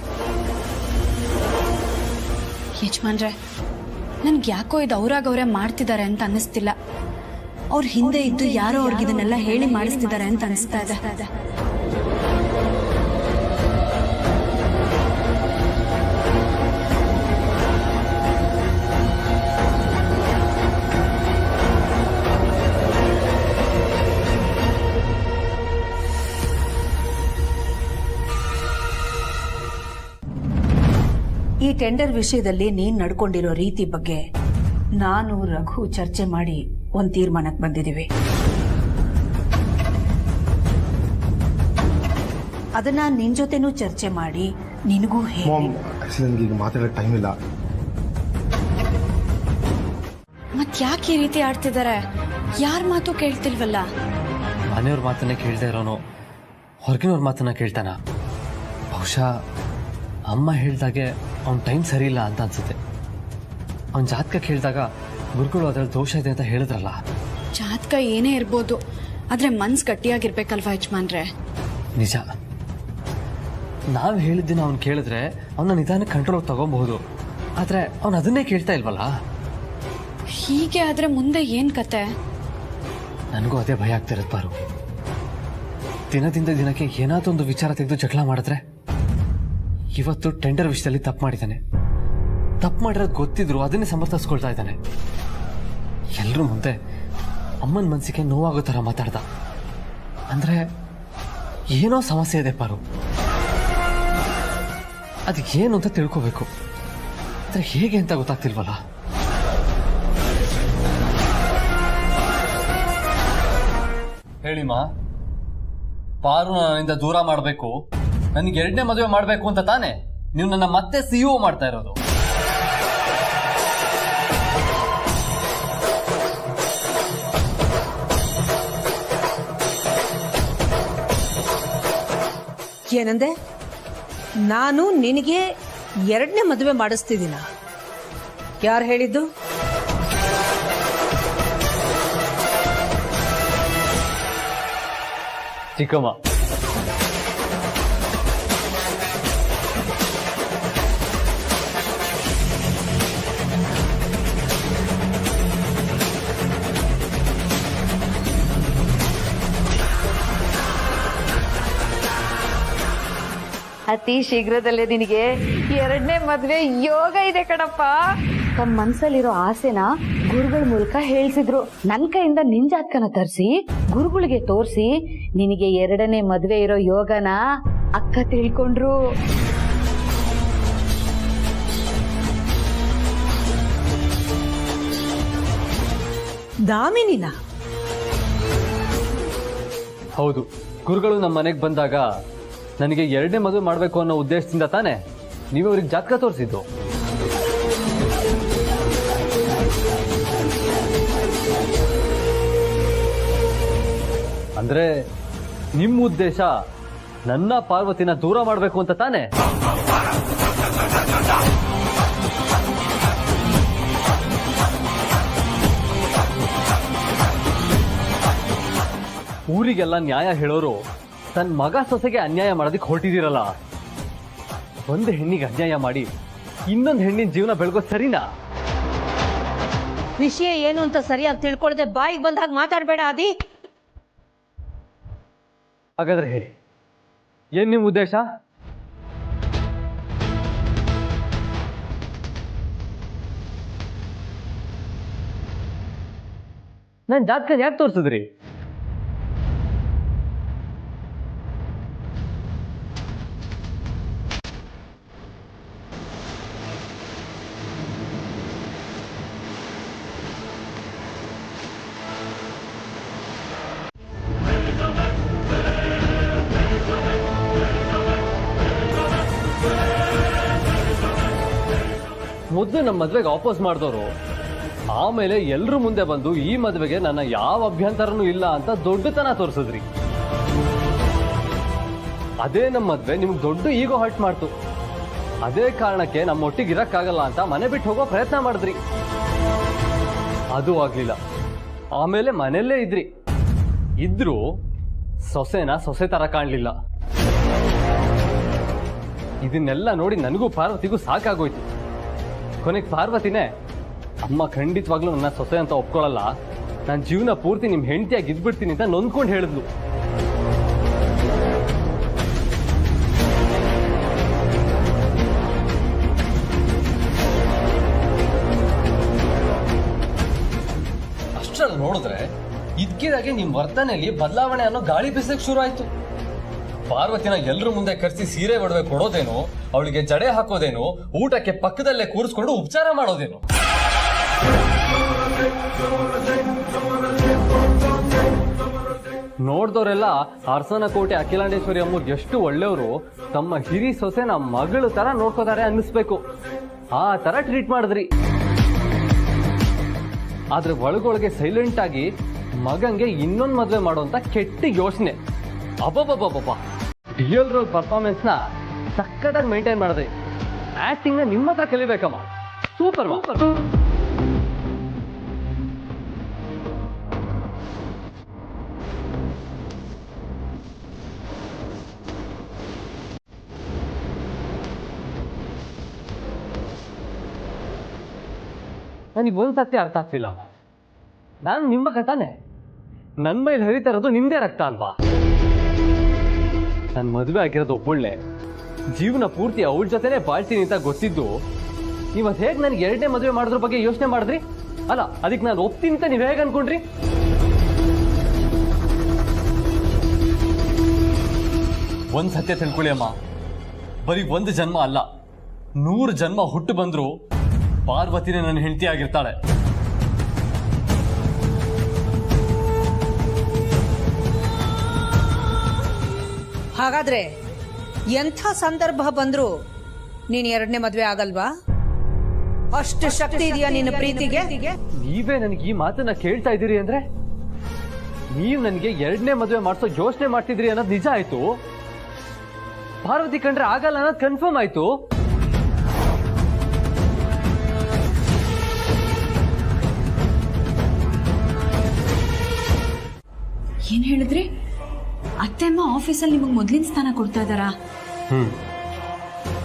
ಯಜಮಾನ್ರೆ, ನನ್ಗೆ ಯಾಕೋ ಇದು ಅವ್ರಾಗವ್ರೆ ಮಾಡ್ತಿದ್ದಾರೆ ಅಂತ ಅನ್ನಿಸ್ತಿಲ್ಲ. ಅವ್ರ ಹಿಂದೆ ಇದ್ದು ಯಾರೋ ಅವ್ರಿಗೆ ಇದನ್ನೆಲ್ಲ ಹೇಳಿ ಮಾಡಿಸ್ತಿದ್ದಾರೆ ಅಂತ ಅನಿಸ್ತಾ ಇದೆ. ಈ ಟೆಂಡರ್ ವಿಷಯದಲ್ಲಿ ನೀನ್ ನಡ್ಕೊಂಡಿರೋ ರೀತಿ ಬಗ್ಗೆ ನಾನು ರಘು ಚರ್ಚೆ ಮಾಡಿ ಒಂದ್ ತೀರ್ಮಾನಕ್ಕೆ ಬಂದಿದ್ದೀವಿ. ಅದನ್ನ ನಿನ್ ಜೊತೆನೂ ಚರ್ಚೆ ಮಾಡಿ ನಿನಗೂ ಮಾಮ್, ಆಕ್ಚುಲಿ ನನಗೆ ಈಗ ಮಾತಾಡೋ ಟೈಮ್ ಇಲ್ಲ. ಮತ್ ಯಾಕೆ ಈ ರೀತಿ ಆಡ್ತಿದ್ದಾರೆ? ಯಾರ ಮಾತು ಕೇಳ್ತಿಲ್ವಲ್ಲ. ಮನೆಯವ್ರ ಮಾತನ್ನೇ ಕೇಳ್ತಾ ಇರೋನು ಹೊರಗಿನವ್ರ ಮಾತನ್ನ ಕೇಳ್ತಾನ? ಬಹುಶಃ ಅಮ್ಮ ಹೇಳ್ದಾಗೆ ಅವ್ನ ಟೈಮ್ ಸರಿ ಇಲ್ಲ ಅಂತ ಅನ್ಸುತ್ತೆ. ಅವ್ನ ಜಾತಕ ಕೇಳಿದಾಗ ಗುರುಗಳು ಅದ್ರಲ್ಲಿ ದೋಷ ಇದೆ ಅಂತ ಹೇಳಿದ್ರಲ್ಲ. ಜಾತಕ ಏನೇ ಇರ್ಬೋದು, ಆದ್ರೆ ಮನ್ಸ್ ಗಟ್ಟಿಯಾಗಿರ್ಬೇಕಲ್ವಾ ಯಜಮಾನ್ರೆ? ನಿಜ. ನಾವು ಹೇಳಿದ್ದಿನ ಅವ್ನು ಕೇಳಿದ್ರೆ ಅವನ ನಿಧಾನಕ್ಕೆ ಕಂಟ್ರೋಲ್ ತಗೊಬಹುದು. ಆದ್ರೆ ಅವನು ಅದನ್ನೇ ಕೇಳ್ತಾ ಇಲ್ವಲ್ಲ. ಹೀಗೆ ಆದ್ರೆ ಮುಂದೆ ಏನ್ ಕತೆ? ನನಗೂ ಅದೇ ಭಯ ಆಗ್ತಿರತ್ ಪಾರು. ದಿನದಿಂದ ದಿನಕ್ಕೆ ಏನಾದರೂ ಒಂದು ವಿಚಾರ ತೆಗೆದು ಜಗಳ ಮಾಡಿದ್ರೆ, ಇವತ್ತು ಟೆಂಡರ್ ವಿಷಯದಲ್ಲಿ ತಪ್ಪು ಮಾಡಿದ್ದಾನೆ. ತಪ್ಪು ಮಾಡಿರೋದು ಗೊತ್ತಿದ್ರು ಅದನ್ನೇ ಸಮರ್ಥಿಸ್ಕೊಳ್ತಾ ಇದ್ದಾನೆ. ಎಲ್ಲರೂ ಮುಂದೆ ಅಮ್ಮನ ಮನಸ್ಸಿಗೆ ನೋವಾಗೋ ಥರ ಮಾತಾಡ್ದ. ಅಂದ್ರೆ ಏನೋ ಸಮಸ್ಯೆ ಇದೆ ಪಾರು. ಅದು ಏನು ಅಂತ ತಿಳ್ಕೋಬೇಕು. ಆದರೆ ಹೇಗೆ ಅಂತ ಗೊತ್ತಾಗ್ತಿಲ್ವಲ್ಲ. ಹೇಳಿಮಾ, ಪಾರು ನನ್ನಿಂದ ದೂರ ಮಾಡಬೇಕು, ನನಗೆ ಎರಡನೇ ಮದುವೆ ಮಾಡಬೇಕು ಅಂತ ತಾನೆ ನೀವು ನನ್ನ ಮತ್ತೆ ಸಿಇಒ ಮಾಡ್ತಾ ಇರೋದು? ಏನಂದೆ? ನಾನು ನಿನಗೆ ಎರಡನೇ ಮದುವೆ ಮಾಡಿಸ್ತಿದ್ದೀನ? ಯಾರು ಹೇಳಿದ್ದು? ಚಿಕ್ಕಮ್ಮ. ಅತಿ ಶೀಘ್ರದಲ್ಲೇ ನಿನಗೆ ಎರಡನೇ ಮದ್ವೆ ಯೋಗ ಇದೆ ಕಣಪ್ಪ. ತಮ್ಮ ಮನ್ಸಲ್ಲಿರೋ ಆಸೆನ ಗುರುಗಳ ಮೂಲಕ ಹೇಳ್ಸಿದ್ರು. ನನ್ ಕೈಯಿಂದ ನಿನ್ ಜಾತಕನ ತರಿಸಿ ಗುರುಗಳಿಗೆ ತೋರಿಸಿ ನಿನಗೆ ಎರಡನೇ ಮದ್ವೆ ಇರೋ ಯೋಗನ ಅಕ್ಕ ತಿಳ್ಕೊಂಡ್ರು. ದಾಮಿನಿನ? ಹೌದು, ಗುರುಗಳು ನಮ್ಮ ಮನೆಗೆ ಬಂದಾಗ ನನಗೆ ಎರಡನೇ ಮದುವೆ ಮಾಡಬೇಕು ಅನ್ನೋ ಉದ್ದೇಶದಿಂದ ತಾನೆ ನೀವು ಅವ್ರಿಗೆ ಜಾತಕ ತೋರಿಸಿದ್ದು. ಅಂದ್ರೆ ನಿಮ್ಮ ಉದ್ದೇಶ ನನ್ನ ಪಾರ್ವತಿನ ದೂರ ಮಾಡಬೇಕು ಅಂತ ತಾನೆ? ಊರಿಗೆಲ್ಲ ನ್ಯಾಯ ಹೇಳೋರು ತನ್ನ ಮಗ ಸೊಸೆಗೆ ಅನ್ಯಾಯ ಮಾಡೋದಕ್ಕೆ ಹೊರಟಿದ್ದೀರಲ್ಲ. ಒಂದು ಹೆಣ್ಣಿಗೆ ಅನ್ಯಾಯ ಮಾಡಿ ಇನ್ನೊಂದು ಹೆಣ್ಣಿನ ಜೀವನ ಬೆಳಗೋದು ಸರಿನಾ? ವಿಷಯ ಏನು ಅಂತ ಸರಿಯಾಗಿ ತಿಳ್ಕೊಳ್ದೆ ಬಾಯಿಗೆ ಬಂದಾಗ ಮಾತಾಡಬೇಡ ಆದಿ. ಹಾಗಾದ್ರೆ ಹೇಳಿ, ಏನ್ ನಿಮ್ಮ ಉದ್ದೇಶ? ನಾನು ಜಾತಕ ಯಾಕೆ ತೋರಿಸಿದ್ರಿ? ಮೊದಲು ನಮ್ಮ ಮದ್ವೆಗೆ ಆಪೋಸ್ ಮಾಡಿದವರು ಆಮೇಲೆ ಎಲ್ರ ಮುಂದೆ ಬಂದು ಈ ಮದ್ವೆಗೆ ನನ್ನ ಯಾವ ಅಭ್ಯಂತರನೂ ಇಲ್ಲ ಅಂತ ದೊಡ್ಡತನ ತೋರಿಸಿದ್ರಿ. ಅದೇ ನಮ್ಮ ಮದ್ವೆ ನಿಮ್ಗೆ ದೊಡ್ಡ ಈಗೋ ಹರ್ಟ್ ಮಾಡ್ತು. ಅದೇ ಕಾರಣಕ್ಕೆ ನಮ್ಮ ಒಟ್ಟಿಗೆ ಇರಕ್ಕಾಗಲ್ಲ ಅಂತ ಮನೆ ಬಿಟ್ಟು ಹೋಗೋ ಪ್ರಯತ್ನ ಮಾಡಿದ್ರಿ. ಅದು ಆಗ್ಲಿಲ್ಲ. ಆಮೇಲೆ ಮನೆಯಲ್ಲೇ ಇದ್ರು ಸೊಸೆನ ಸೊಸೆ ತರ ಕಾಣ್ಲಿಲ್ಲ. ಇದನ್ನೆಲ್ಲ ನೋಡಿ ನನಗೂ ಪಾರ್ವತಿಗೂ ಸಾಕಾಗೋಯ್ತು. ಕೊನೆಗೆ ಪಾರ್ವತಿನೇ, ಅಮ್ಮ ಖಂಡಿತವಾಗ್ಲೂ ನನ್ನ ಸೊಸೆ ಅಂತ ಒಪ್ಕೊಳ್ಳಲ್ಲ, ನಾನು ಜೀವನ ಪೂರ್ತಿ ನಿಮ್ಮ ಹೆಂಡತಿಯಾಗಿ ಇದ್ಬಿಡ್ತೀನಿ ಅಂತ ನೊಂದ್ಕೊಂಡು ಹೇಳಿದ್ಲು. ಅಷ್ಟರಲ್ಲಿ ನೋಡಿದ್ರೆ ಇದ್ಕಿದಾಗೆ ನಿಮ್ ವರ್ತನೆಯಲ್ಲಿ ಬದಲಾವಣೆ ಅನ್ನೋ ಗಾಳಿ ಬೀಸಕ್ ಶುರು ಆಯ್ತು. ಪಾರ್ವತಿನ ಎಲ್ರ ಮುಂದೆ ಕರೆಸಿ ಸೀರೆ ಒಡವೆ ಕೊಡೋದೇನು, ಅವಳಿಗೆ ಜಡೆ ಹಾಕೋದೇನು, ಊಟಕ್ಕೆ ಪಕ್ಕದಲ್ಲೇ ಕೂರಿಸ್ಕೊಂಡು ಉಪಚಾರ ಮಾಡೋದೇನು. ನೋಡ್ದವರೆಲ್ಲ ಅರಸನಕೋಟೆ ಅಖಿಲಾಂಡೇಶ್ವರಿ ಅಮ್ಮವ್ರು ಎಷ್ಟು ಒಳ್ಳೆಯವರು, ತಮ್ಮ ಹಿರಿ ಸೊಸೆ ನಮ್ಮ ಮಗಳು ತರ ನೋಡ್ಕೋತಾರೆ ಅನ್ನಿಸ್ಬೇಕು. ಆ ತರ ಟ್ರೀಟ್ ಮಾಡಿದ್ರಿ. ಆದ್ರೆ ಒಳಗೊಳಗೆ ಸೈಲೆಂಟ್ ಆಗಿ ಮಗಂಗೆ ಇನ್ನೊಂದು ಮದ್ವೆ ಮಾಡುವಂತ ಕೆಟ್ಟ ಯೋಚನೆ. ಅಬ್ಬಬ್ಬಬ್ಬಬ್ಬ, ರಿಯಲ್ ರೋಲ್ ಪರ್ಫಾರ್ಮೆನ್ಸ್ ನ ಸಕ್ಕತ್ತಾಗಿ ಮೇಂಟೈನ್ ಮಾಡಿದ್ರಿ. ಆಕ್ಟಿಂಗ್ ನ ನಿಮ್ಮ ಹತ್ರ ಕಲಿಬೇಕಮ್ಮ. ಸೂಪರ್ ನನಗೆ ಒಂದು ಸತ್ಯ ಅರ್ಥ ಆಗ್ತಿಲ್ಲ. ನಾನು ನಿಮ್ಮ ಕಥಾನೆ, ನನ್ನ ಮೇಲೆ ಹರಿತಾ ಇರೋದು ನಿಮ್ದೇ ರಕ್ತ ಅಲ್ವಾ? ನನ್ನ ಮದುವೆ ಆಗಿರೋದು ಒಬ್ಬೊಳ್ಳೆ, ಜೀವನ ಪೂರ್ತಿ ಅವಳ ಜೊತೆನೆ ಬಾಳ್ತೀನಿ ಅಂತ ಗೊತ್ತಿದ್ದು ನೀವತ್ತು ಹೇಗೆ ನನಗೆ ಎರಡನೇ ಮದುವೆ ಮಾಡೋದ್ರ ಬಗ್ಗೆ ಯೋಚನೆ ಮಾಡಿದ್ರಿ? ಅಲ್ಲ, ಅದಕ್ಕೆ ನಾನು ಒಪ್ತೀನಿ ಅಂತ ನೀವು ಹೇಗೆ ಅನ್ಕೊಂಡ್ರಿ? ಒಂದು ಸತ್ಯ ತಿಳ್ಕೊಳ್ಳಿ ಅಮ್ಮ, ಬರೀ ಒಂದು ಜನ್ಮ ಅಲ್ಲ, 100 ಜನ್ಮ ಹುಟ್ಟು ಬಂದ್ರು ಪಾರ್ವತಿನೇ ನನ್ನ ಹೆಂಡತಿ ಆಗಿರ್ತಾಳೆ. ಹಾಗಾದ್ರೆ ಎಂಥ ಸಂದರ್ಭ ಬಂದ್ರು ನೀನ್ ಎರಡನೇ ಮದ್ವೆ ಆಗಲ್ವಾ? ಅಷ್ಟು ಶಕ್ತಿ ಇದೆಯಾ ನಿನ್ನ ಪ್ರೀತಿಗೆ? ನೀವೇ ನನಗೆ ಈ ಮಾತನ್ನ ಕೇಳ್ತಾ ಇದ್ದೀರಿ ಅಂದ್ರೆ ನೀವು ನನಗೆ ಎರಡನೇ ಮದುವೆ ಮಾಡಿಸೋ ಯೋಚನೆ ಮಾಡ್ತಿದ್ರಿ ಅನ್ನೋದು ನಿಜ ಆಯ್ತು. ಪಾರ್ವತಿ ಕಂಡ್ರೆ ಆಗಲ್ಲ ಅನ್ನೋದು ಕನ್ಫರ್ಮ್ ಆಯ್ತು. ಏನ್ ಹೇಳಿದ್ರಿ? ಅತ್ತೆ ಅಮ್ಮ ಆಫೀಸಲ್ಲಿ ನಿಮಗೆ ಮೊದ್ಲಿನ ಸ್ಥಾನ ಕೊಡ್ತಾ ಇದ್ದಾರಾ?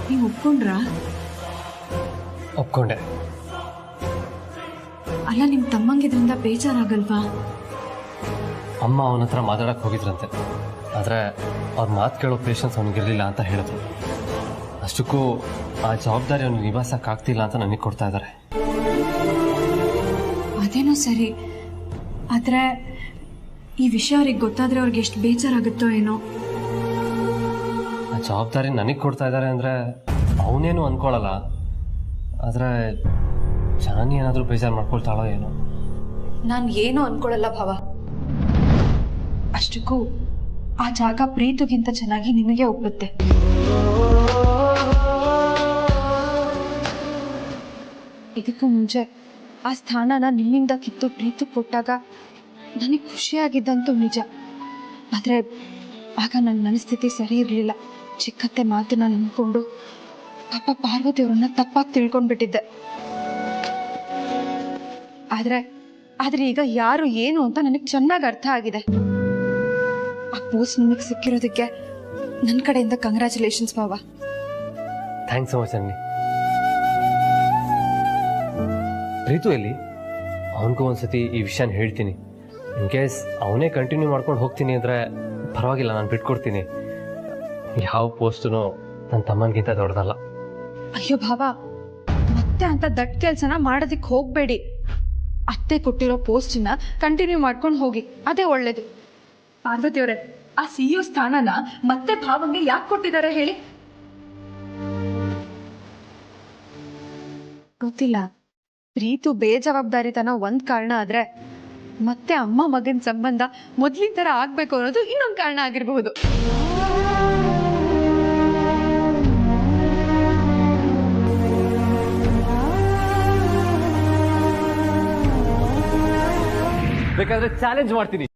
ನೀವು ಒಪ್ಕೊಂಡ್ರಾ? ಒಪ್ಕೊಂಡೆ. ಅಲ್ಲ, ನಿಮ್ ತಮ್ಮಂಗಿದ್ರಿಂದ ಬೇಜಾರಾಗಲ್ವಾ? ಅಮ್ಮ ಅವನ ಹತ್ರ ಮಾತಾಡಕ್ ಹೋಗಿದ್ರಂತೆ, ಆದ್ರೆ ಅವ್ರ ಮಾತು ಕೇಳೋ ಪೇಷನ್ಸ್ ಅವನಿಗಿರ್ಲಿಲ್ಲ ಅಂತ ಹೇಳಿದ್ರು. ಅಷ್ಟಕ್ಕೂ ಆ ಜವಾಬ್ದಾರಿ ಅವನು ನಿಭಾಯಿಸಕ್ಕಾಗ್ತಿಲ್ಲ ಅಂತ ನನಗೆ ಕೊಡ್ತಾ ಇದ್ದಾರೆ. ಅದೇನೋ ಸರಿ, ಆದ್ರೆ ಈ ವಿಷಯ ಅವ್ರಿಗೆ ಗೊತ್ತಾದ್ರೆ ಅವ್ರಿಗೆ ಎಷ್ಟು ಬೇಜಾರಾಗುತ್ತೋ ಏನೋ. ಆ ಜವಾಬ್ದಾರಿ ನನಗೆ ಕೊಡ್ತಾ ಇದ್ದಾರೆ ಅಂದ್ರೆ ಅವನೇನು ಅನ್ಕೊಳ್ಳಲ್ಲ, ಆದ್ರೆ ಜಾನಿ ಏನಾದರೂ ಬೇಜಾರು ಮಾಡ್ಕೊಳ್ತಾಳೋ ಏನೋ. ನಾನು ಏನೂ ಅನ್ಕೊಳ್ಳಲ್ಲ ಭಾವ. ಅಷ್ಟಕ್ಕೂ ಆ ಜಾಗ ಪ್ರೀತಿಗಿಂತ ಚೆನ್ನಾಗಿ ನಿಮಗೆ ಒಪ್ಪುತ್ತೆ. ಇದಕ್ಕೂ ಮುಂಚೆ ಆ ಸ್ಥಾನನ ನಿಮ್ಮಿಂದ ಕಿತ್ತು ಪ್ರೀತಿ ಕೊಟ್ಟಾಗ ನನಗೆ ಖುಷಿಯಾಗಿದ್ದಂತೂ ನಿಜ. ಆದರೆ ಆಗ ನನ್ನ ಮನಸ್ಥಿತಿ ಸರಿ ಇರಲಿಲ್ಲ. ಚಿಕ್ಕತ್ತೆ ಮಾತನ್ನ ನಂಬ್ಕೊಂಡು ಪಾಪ ಪಾರ್ವತಿಯವ್ರನ್ನ ತಪ್ಪಾಗಿ ತಿಳ್ಕೊಂಡ್ಬಿಟ್ಟಿದ್ದೆ. ಆದ್ರೆ ಈಗ ಯಾರು ಏನು ಅಂತ ನನಗೆ ಚೆನ್ನಾಗಿ ಅರ್ಥ ಆಗಿದೆ. ಆ ಪೋಸ್ಟ್ ನಿಮಗೆ ಸಿಕ್ಕಿರೋದಕ್ಕೆ ನನ್ನ ಕಡೆಯಿಂದ ಕಂಗ್ರ್ಯಾಚುಲೇಷನ್ಸ್ ಮಾವ. ಥ್ಯಾಂಕ್ಸ್ ಸೊ ಮಚ್ ಅನ್ನಿ. ಪ್ರೀತು ಎಲ್ಲಿ? ಅವನಿಗೂ ಒಂದ್ಸತಿ ಈ ವಿಷಯನ ಹೇಳ್ತೀನಿ. ಇನ್ ಕೇಸ್ ಅವನೇ ಕಂಟಿನ್ಯೂ ಮಾಡ್ಕೊಂಡು ಹೋಗ್ತೀನಿ ಅಂದರೆ ಪರವಾಗಿಲ್ಲ, ನಾನು ಬಿಟ್ಕೊಡ್ತೀನಿ. ಯಾವ ಪೋಸ್ಟೂ ನನ್ನ ತಮ್ಮನಿಗಿಂತ ದೊಡ್ಡದಲ್ಲ. ಅಯ್ಯೋ ಭಾವ, ಮತ್ತೆ ಅಂತ ದಟ್ ಕೆಲಸನ ಮಾಡೋದಕ್ಕೆ ಹೋಗಬೇಡಿ. ಅತ್ತೆ ಕೊಟ್ಟಿರೋ ಪೋಸ್ಟನ್ನ ಕಂಟಿನ್ಯೂ ಮಾಡ್ಕೊಂಡು ಹೋಗಿ, ಅದೇ ಒಳ್ಳೇದು. ಪಾರ್ವತಿಯವರೇ, ಆ CEO ಸ್ಥಾನನ ಮತ್ತೆ ಭಾವಂಗೆ ಯಾಕೆ ಕೊಟ್ಟಿದ್ದಾರೆ ಹೇಳಿ? ಗೊತ್ತಿಲ್ಲ. ಪ್ರೀತು ಬೇಜವಾಬ್ದಾರಿತನ ಒಂದ್ ಕಾರಣ ಆದ್ರೆ ಮತ್ತೆ ಅಮ್ಮ ಮಗನ ಸಂಬಂಧ ಮೊದ್ಲಿನ ತರ ಆಗ್ಬೇಕು ಅನ್ನೋದು ಇನ್ನೊಂದು ಕಾರಣ ಆಗಿರಬಹುದು. ಬೇಕಾದ್ರೆ ಚಾಲೆಂಜ್ ಮಾಡ್ತೀನಿ.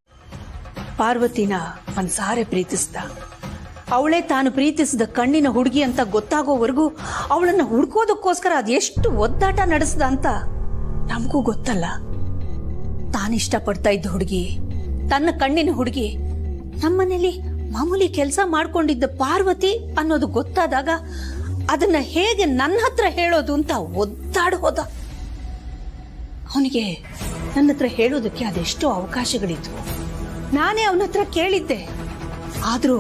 ಪಾರ್ವತಿನ ಮನ್ಸಾರೆ ಪ್ರೀತಿಸ್ದ. ಅವಳೇ ತಾನು ಪ್ರೀತಿಸಿದ ಕಣ್ಣಿನ ಹುಡುಗಿ ಅಂತ ಗೊತ್ತಾಗೋವರೆಗೂ ಅವಳನ್ನ ಹುಡ್ಕೋದಕ್ಕೋಸ್ಕರ ಅದೆಷ್ಟು ಒದ್ದಾಟ ನಡೆಸ್ದ ಅಂತ ನಮಗೂ ಗೊತ್ತಲ್ಲ. ತಾನಿಷ್ಟಪಡ್ತಾ ಇದ್ದ ಹುಡುಗಿ, ತನ್ನ ಕಣ್ಣಿನ ಹುಡುಗಿ, ನಮ್ಮನೇಲಿ ಮಾಮೂಲಿ ಕೆಲಸ ಮಾಡ್ಕೊಂಡಿದ್ದ ಪಾರ್ವತಿ ಅನ್ನೋದು ಗೊತ್ತಾದಾಗ ಅದನ್ನ ಹೇಗೆ ನನ್ನ ಹತ್ರ ಹೇಳೋದು ಅಂತ ಒದ್ದಾಡ್ ಹೋದ. ಅವನಿಗೆ ನನ್ನ ಹತ್ರ ಹೇಳೋದಕ್ಕೆ ಅದೆಷ್ಟೋ ಅವಕಾಶಗಳಿದ್ವು. ನಾನೇ ಅವನ ಹತ್ರ ಕೇಳಿದ್ದೆ. ಆದ್ರೂ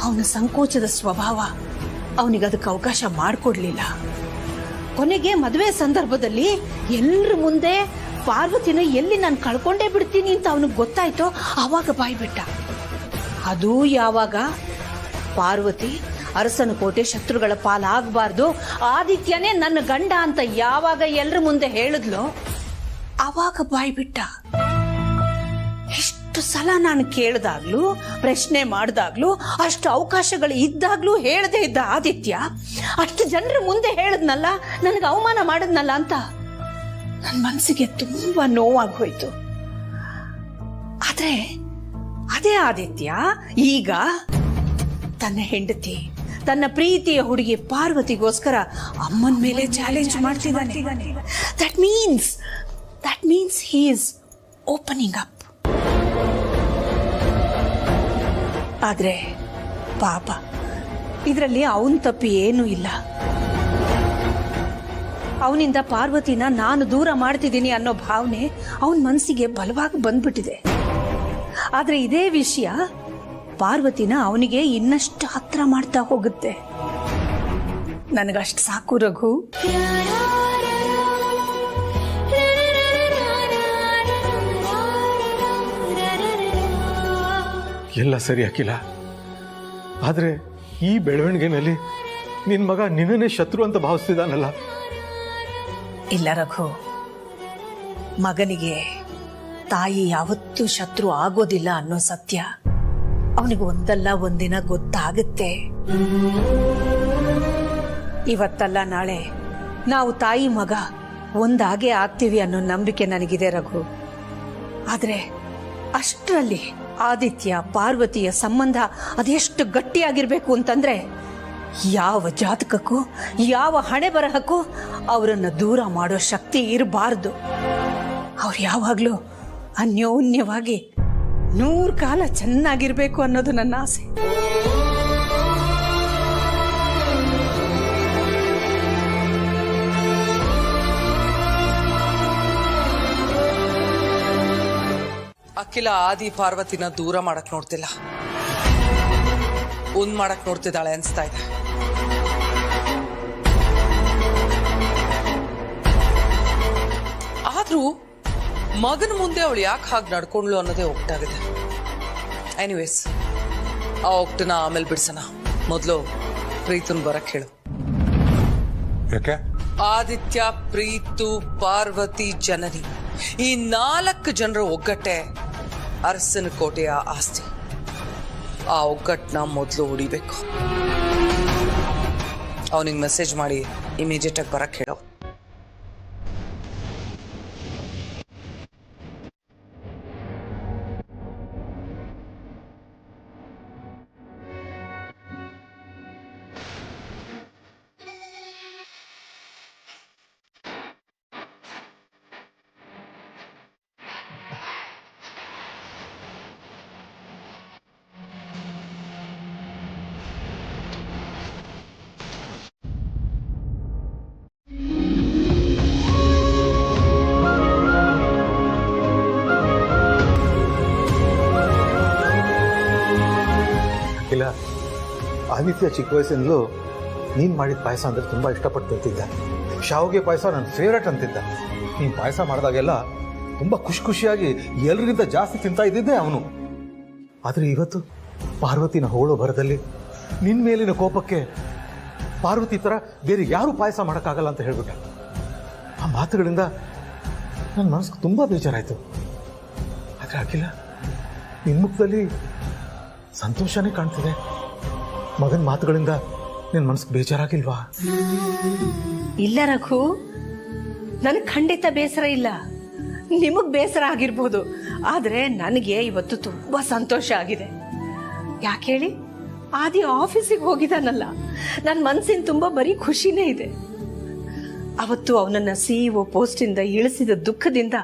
ಅವನ ಸಂಕೋಚದ ಸ್ವಭಾವ ಅವನಿಗೆ ಅದಕ್ಕೆ ಅವಕಾಶ ಮಾಡಿಕೊಡ್ಲಿಲ್ಲ. ಕೊನೆಗೆ ಮದುವೆ ಸಂದರ್ಭದಲ್ಲಿ ಎಲ್ಲರ ಮುಂದೆ ಪಾರ್ವತಿನ ಎಲ್ಲಿ ನಾನು ಕಳ್ಕೊಂಡೇ ಬಿಡ್ತೀನಿ ಅಂತ ಅವನಿಗೆ ಗೊತ್ತಾಯ್ತೋ ಆವಾಗ ಬಾಯ್ಬಿಟ್ಟ. ಅದು ಯಾವಾಗ ಪಾರ್ವತಿ ಅರಸನ ಕೋಟೆ ಶತ್ರುಗಳ ಪಾಲಾಗಬಾರ್ದು, ಆದಿತ್ಯನೇ ನನ್ನ ಗಂಡ ಅಂತ ಯಾವಾಗ ಎಲ್ಲರ ಮುಂದೆ ಹೇಳಿದ್ಲೋ ಆವಾಗ ಬಾಯ್ಬಿಟ್ಟ. ಎಷ್ಟು ಸಲ ನಾನು ಕೇಳಿದಾಗ್ಲೂ ಪ್ರಶ್ನೆ ಮಾಡಿದಾಗ್ಲೂ ಅಷ್ಟು ಅವಕಾಶಗಳು ಇದ್ದಾಗ್ಲೂ ಹೇಳದೇ ಇದ್ದ ಆದಿತ್ಯ ಅಷ್ಟು ಜನರ ಮುಂದೆ ಹೇಳಿದ್ನಲ್ಲ, ನನಗೆ ಅವಮಾನ ಮಾಡಿದ್ನಲ್ಲ ಅಂತ ನನ್ನ ಮನಸ್ಸಿಗೆ ತುಂಬಾ ನೋವಾಗಿ ಹೋಯ್ತು. ಆದ್ರೆ ಅದೇ ಆದಿತ್ಯ ಈಗ ತನ್ನ ಹೆಂಡತಿ, ತನ್ನ ಪ್ರೀತಿಯ ಹುಡುಗಿ ಪಾರ್ವತಿಗೋಸ್ಕರ ಅಮ್ಮನ ಮೇಲೆ ಚಾಲೆಂಜ್ ಮಾಡ್ತಿದ್ದಾನೆ. That means he is opening up. ಆದ್ರೆ ಪಾಪ ಇದರಲ್ಲಿ ಅವನ ತಪ್ಪು ಏನೂ ಇಲ್ಲ. ಅವನಿಂದ ಪಾರ್ವತಿನ ನಾನು ದೂರ ಮಾಡ್ತಿದ್ದೀನಿ ಅನ್ನೋ ಭಾವನೆ ಅವನ ಮನಸ್ಸಿಗೆ ಬಲವಾಗಿ ಬಂದ್ಬಿಟ್ಟಿದೆ. ಆದ್ರೆ ಇದೇ ವಿಷಯ ಪಾರ್ವತಿನ ಅವನಿಗೆ ಇನ್ನಷ್ಟು ಹತ್ರ ಮಾಡ್ತಾ ಹೋಗುತ್ತೆ. ನನಗಷ್ಟು ಸಾಕು ರಘು. ಎಲ್ಲ ಸರಿ ಅಖಿಲ, ಆದ್ರೆ ಈ ಬೆಳವಣಿಗೆನಲ್ಲಿ ನಿನ್ ಮಗ ನಿನ್ನನ್ನೇ ಶತ್ರು ಅಂತ ಭಾವಿಸ್ತಿದ್ದಾನಲ್ಲ. ಇಲ್ಲ ರಘು, ಮಗನಿಗೆ ತಾಯಿ ಯಾವತ್ತೂ ಶತ್ರು ಆಗೋದಿಲ್ಲ ಅನ್ನೋ ಸತ್ಯ ಅವನಿಗೆ ಒಂದಲ್ಲ ಒಂದಿನ ಗೊತ್ತಾಗುತ್ತೆ. ಇವತ್ತಲ್ಲ ನಾಳೆ ನಾವು ತಾಯಿ ಮಗ ಒಂದಾಗೆ ಆಗ್ತೀವಿ ಅನ್ನೋ ನಂಬಿಕೆ ನನಗಿದೆ ರಘು. ಆದ್ರೆ ಅಷ್ಟರಲ್ಲಿ ಆದಿತ್ಯ ಪಾರ್ವತಿಯ ಸಂಬಂಧ ಅದೆಷ್ಟು ಗಟ್ಟಿಯಾಗಿರ್ಬೇಕು ಅಂತಂದ್ರೆ ಯಾವ ಜಾತಕಕ್ಕೂ ಯಾವ ಹಣೆ ಬರಹಕ್ಕೂ ಅವರನ್ನು ದೂರ ಮಾಡೋ ಶಕ್ತಿ ಇರಬಾರ್ದು. ಅವ್ರು ಯಾವಾಗ್ಲೂ ಅನ್ಯೋನ್ಯವಾಗಿ 100 ಕಾಲ ಚೆನ್ನಾಗಿರ್ಬೇಕು ಅನ್ನೋದು ನನ್ನ ಆಸೆ. ಅಖಿಲ ಆದಿ ಪಾರ್ವತಿನ ದೂರ ಮಾಡಕ್ ನೋಡ್ತಿಲ್ಲ, ಒಂದ್ ಮಾಡಕ್ ನೋಡ್ತಿದ್ದಾಳೆ ಅನ್ಸ್ತಾ ಇದೆ. ಆದ್ರೂ ಮಗನ ಮುಂದೆ ಅವಳು ಯಾಕೆ ಹಾಗೆ ನಡ್ಕೊಂಡ್ಲು ಅನ್ನೋದೇ ಒಗ್ಟಾಗಿದೆ. ಎನಿವೇಸ್, ಆ ಒಗ್ಟನ ಆಮೇಲೆ ಬಿಡ್ಸೋಣ. ಮೊದಲು ಪ್ರೀತನ್ ಬರಕ್ ಹೇಳು. ಯಾಕೆ? ಆದಿತ್ಯ, ಪ್ರೀತು, ಪಾರ್ವತಿ, ಜನನಿ, ಈ 4 ಜನರ ಒಗ್ಗಟ್ಟೆ ಅರಸನ ಕೋಟೆಯ ಆಸ್ತಿ. ಆ ಒಗ್ಗಟ್ಟನ್ನ ಮೊದಲು ಉಳಿಬೇಕು. ಅವನಿಗೆ ಮೆಸೇಜ್ ಮಾಡಿ ಇಮಿಡಿಯೇಟ್ ಆಗಿ ಬರಕ್ ಹೇಳೋ. ಇಲ್ಲ, ಆದಿತ್ಯ ಚಿಕ್ಕ ವಯಸ್ಸಿನಲ್ಲೂ ನೀನು ಮಾಡಿದ ಪಾಯಸ ಅಂದರೆ ತುಂಬ ಇಷ್ಟಪಟ್ಟು ತಿಂತಿದ್ದ. ಶಾವಿಗೆ ಪಾಯಸ ನನ್ನ ಫೇವ್ರೇಟ್ ಅಂತಿದ್ದ. ನೀನು ಪಾಯಸ ಮಾಡಿದಾಗೆಲ್ಲ ತುಂಬ ಖುಷಿಯಾಗಿ ಎಲ್ರಿಗಿಂತ ಜಾಸ್ತಿ ತಿಂತಾ ಇದ್ದಿದ್ದೆ ಅವನು. ಆದರೆ ಇವತ್ತು ಪಾರ್ವತಿನ ಹೊಗಳೋ ಭರದಲ್ಲಿ ನಿನ್ನ ಮೇಲಿನ ಕೋಪಕ್ಕೆ ಪಾರ್ವತಿ ಥರ ಬೇರೆ ಯಾರೂ ಪಾಯಸ ಮಾಡೋಕ್ಕಾಗಲ್ಲ ಅಂತ ಹೇಳ್ಬಿಟ್ಟ. ಆ ಮಾತುಗಳಿಂದ ನನ್ನ ಮನಸ್ಸಿಗೆ ತುಂಬ ಬೇಜಾರಾಯಿತು. ಆದರೆ ಅಖಿಲ, ನಿನ್ನ ಮುಖದಲ್ಲಿ ಸಂತೋಷನೇ ಕಾಣ್ತಿದೆ. ಮಗನ ಮಾತುಗಳಿಂದ ನಿನ್ನ ಮನಸ್ಸಿಗೆ ಬೇಜಾರಾಗಿಲ್ವಾ? ಇಲ್ಲ ರಘು, ನನಗೆ ಖಂಡಿತ ಬೇಸರ ಇಲ್ಲ. ನಿಮಗ್ ಬೇಸರ ಆಗಿರ್ಬೋದು, ಆದ್ರೆ ನನಗೆ ಇವತ್ತು ತುಂಬಾ ಸಂತೋಷ ಆಗಿದೆ. ಯಾಕೆ ಹೇಳಿ, ಆದಿ ಆಫೀಸಿಗೆ ಹೋಗಿದಾನಲ್ಲ, ನನ್ನ ಮನ್ಸಿನ ತುಂಬಾ ಬರೀ ಖುಷಿನೇ ಇದೆ. ಅವತ್ತು ಅವನನ್ನ CEO ಪೋಸ್ಟಿಂದ ಇಳಿಸಿದ ದುಃಖದಿಂದ